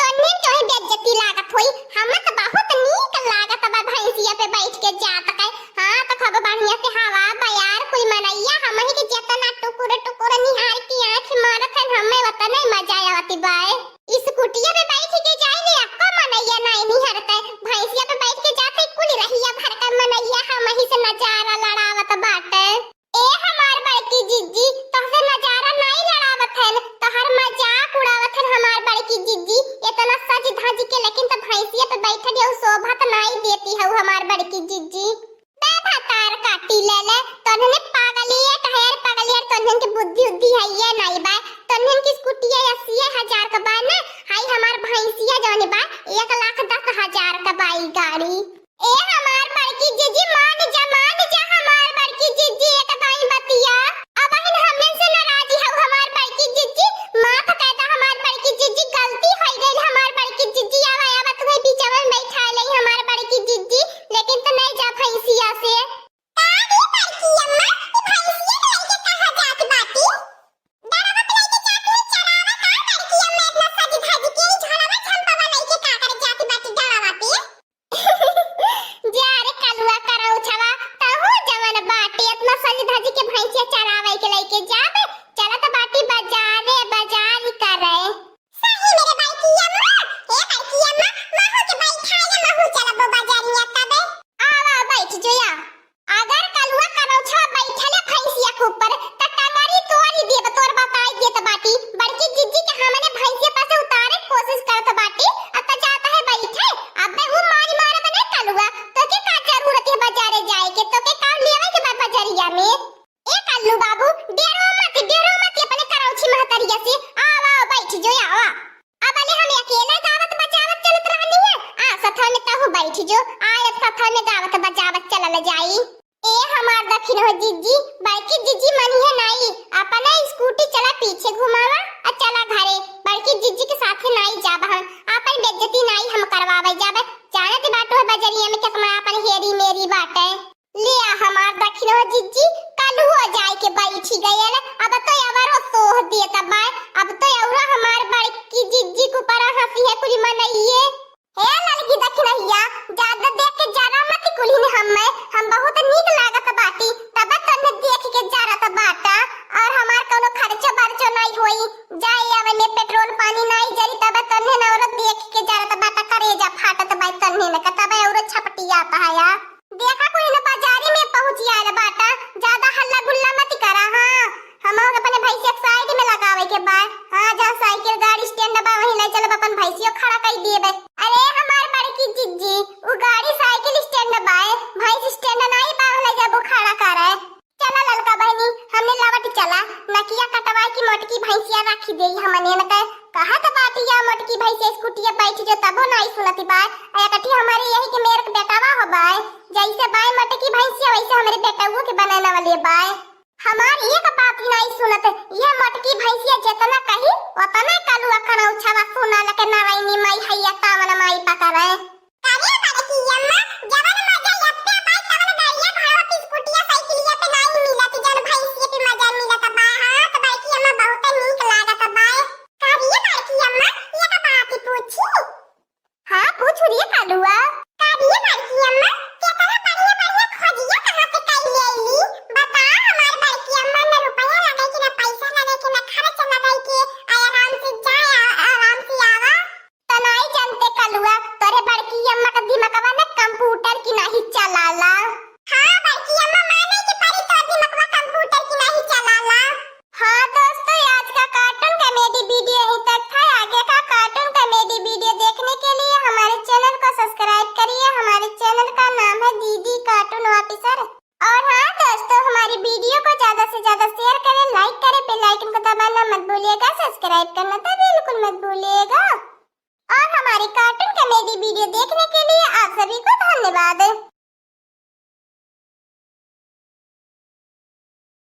तन्ने तो ही बेइज्जती लागत होई हम तो बहुत नीक लागत बा भैंसिया पे बैठ के जात के हां तो खब बढ़िया से हवा बयार कोई मनैया हम ही के जतना टुकुर निहार की आंख मारत है हमें वतन मजा आवती बाय इस कुटिया पे बैठ के जाए ने अक्को मनैया नहीं निहरते भैंसिया पे बैठ के जाते कुल रहिया भर का मनैया हम ही से नजारा लड़ावत बाटे ए हमार बड़की जीजी तोहसे नजारा नहीं लड़ावत है तोहर मजाक उड़ावत है हमार बड़की जीजी इतना सज धज के लेकिन तो भैंसिया पे बैठे हो शोभा तो नहीं देती है हमार बड़की जीजी भतार काटी ले तन्ने पागलिया तन्ने की बुद्धि है ये नहीं बा तन्ने की स्कूटिया 80,000 का बा ना हाई हमार भैंसिया जौन बा 1,10,000 का बाई गाड़ी ए हमार बड़की जीजी मान जा हमार बड़की जीजी एक बाई बतिया अब हमने से नाराजी है हमार बड़की जीजी माफ कर दा हमार बड़की जीजी गलती हो गई हमार बड़की जीजी आवा तुम्हें बीच में बैठा ले हमार बड़की जीजी लेकिन तो नहीं जा भैंसिया से तारी बड़की अम्मा भैंसिया लेके कहां जाती बाटी डरवा पे लेके जाती चलावा का बड़की अम्मा इतना सज धज के झलवा झंपवा लेके का करे जाती बाटी डरवा पे जा रे कलुआ करो छवा तहु जवन बाटी इतना सज धज के भैंसिया चरावे के लेके जाबे चला तो बाटी बाजार करे सही मेरे भाई की अम्मा ए भाई की अम्मा महू के भाई खाए ना महू चला बाजारिया तबे आवा बैठ जोया अगर कलुआ करो छ बैठले भैंसिया के ऊपर त टंगरी तोड़ी देब तोर बताई देत बाटी बड़की जीजी के हमने भैंसिया पास उतारे कोशिश करत बाटी अब त जाता है बैठे अब वो मार बने कलुआ तो के का जरूरत है बाजारे जाए के तो के काम लेवे के बाजारिया में ए कल्लू बाबू डेरो मत अपने करौछी महतरिया से आवा बैठ जोया आवा अब अले हम अकेला गावत बचावत चलत रहनी है सथा में तहु बैठ जो आयत सथा में गावत बचावत चलल जाई ए हमार दक्षिण हो जीजी बड़की जीजी मनी है नहीं अपना स्कूटी चला पीछे घुमावा और चला घरे बड़की जीजी के साथ नहीं जाब हम अपन बेइज्जती नहीं हम करवावे जाबे जानत बाटो बजरिया में कितना अपन हेरी मेरी बाटे ले हमार दक्षिण हो जीजी कालू हो जाए के बैठी गए ना। अब तो यावरो सोह दिए तबाय। अब तो यावरो हमार बड़की जिज्जी को पर हंसी है कुली मनइए। हे लड़की दखनहिया ज्यादा देख के जरा मत कुली ने हम बहुत नीक लागत बाटी। तब तने देख के जरा त बाटा और हमार कोनो खर्चा बर्चो नहीं होई। जाए आवे में पेट्रोल पानी नहीं जरी तब तने न औरत देख के जरा त बाटा करेजा फाटत बाई तने न तब औरत छपटिया पाया। देखा कोई न बाजारी में पहुंच आया बाटा। ज्यादा हल्ला गुल्ला मत करा। हां हम अपने भैंसिया साइड में लगावे के बाद हां जहां साइकिल गाड़ी स्टैंड बा वहीं ले चलब अपन भैंसियो खड़ा कर दिए बे। अरे हमार बड़की जिज्जी वो गाड़ी साइकिल स्टैंड बा भैंस स्टैंड नहीं बा ले जाबो खड़ा करे। चला ललका बहनी हमने लावट चला नकिया कटवाई की मोटकी भैंसिया रखी देई हमने न कहा त बातिया मोटकी भैंसिया स्कूटिया बैठ जो तबो नहीं सुनती बात। आया कठी हमारे यही के मेरे बेटावा हो बाय जैसे बाय मोटकी भैंसिया वैसे हमारे बेटावो के बनाने वाले बाय। हमार एक बात ही नहीं सुनत। ये मोटकी भैंसिया जितना कही उतना कालू अखना उछावा सुना लके नारायणी माई हैया तावन माई पकड़े। कारे बड़की अम्मा जवन मजा यत्ते बाय तवन गाड़िया भाड़ा की स्कूटिया साइकिलिया पे नहीं मिलत जन भैंसिया पे मजा मिलत बा। हां त बड़की अम्मा बहुत नीक लागत बा। कारे बड़की अम्मा ये का बात पूछी। हां पूछ रे कालूआ। कारे बड़की अम्मा केतना बढ़िया बढ़िया खोजिया कहां से कई लेली बता। हमार बड़की अम्मा ने रुपया लगे कि ना पैसा लगे कि ना खर्च लगे कि आराम से जाए आराम से आवा त नहीं जानते कालूआ। तोरे बड़की अम्मा का दिमागवा में कंप्यूटर की नहीं चलाला। हां बड़की अम्मा माने कि परी तो दिमागवा कंप्यूटर की नहीं चलाला। हां दोस्तों आज का कार्टून कॉमेडी वीडियो यहीं तक था। आगे का कार्टून कॉमेडी वीडियो देखने के लिए हमारे चैनल को सब्सक्राइब करिए। हमारे चैनल का नाम है दीदी कार्टून ऑफिसर। और हाँ दोस्तों हमारी वीडियो को ज्यादा से ज्यादा शेयर करें लाइक करें बेल आइकन को दबाना मत भूलिएगा सब्सक्राइब करना तो बिल्कुल मत भूलिएगा। और हमारी कार्टून कॉमेडी वीडियो देखने के लिए आप सभी को धन्यवाद।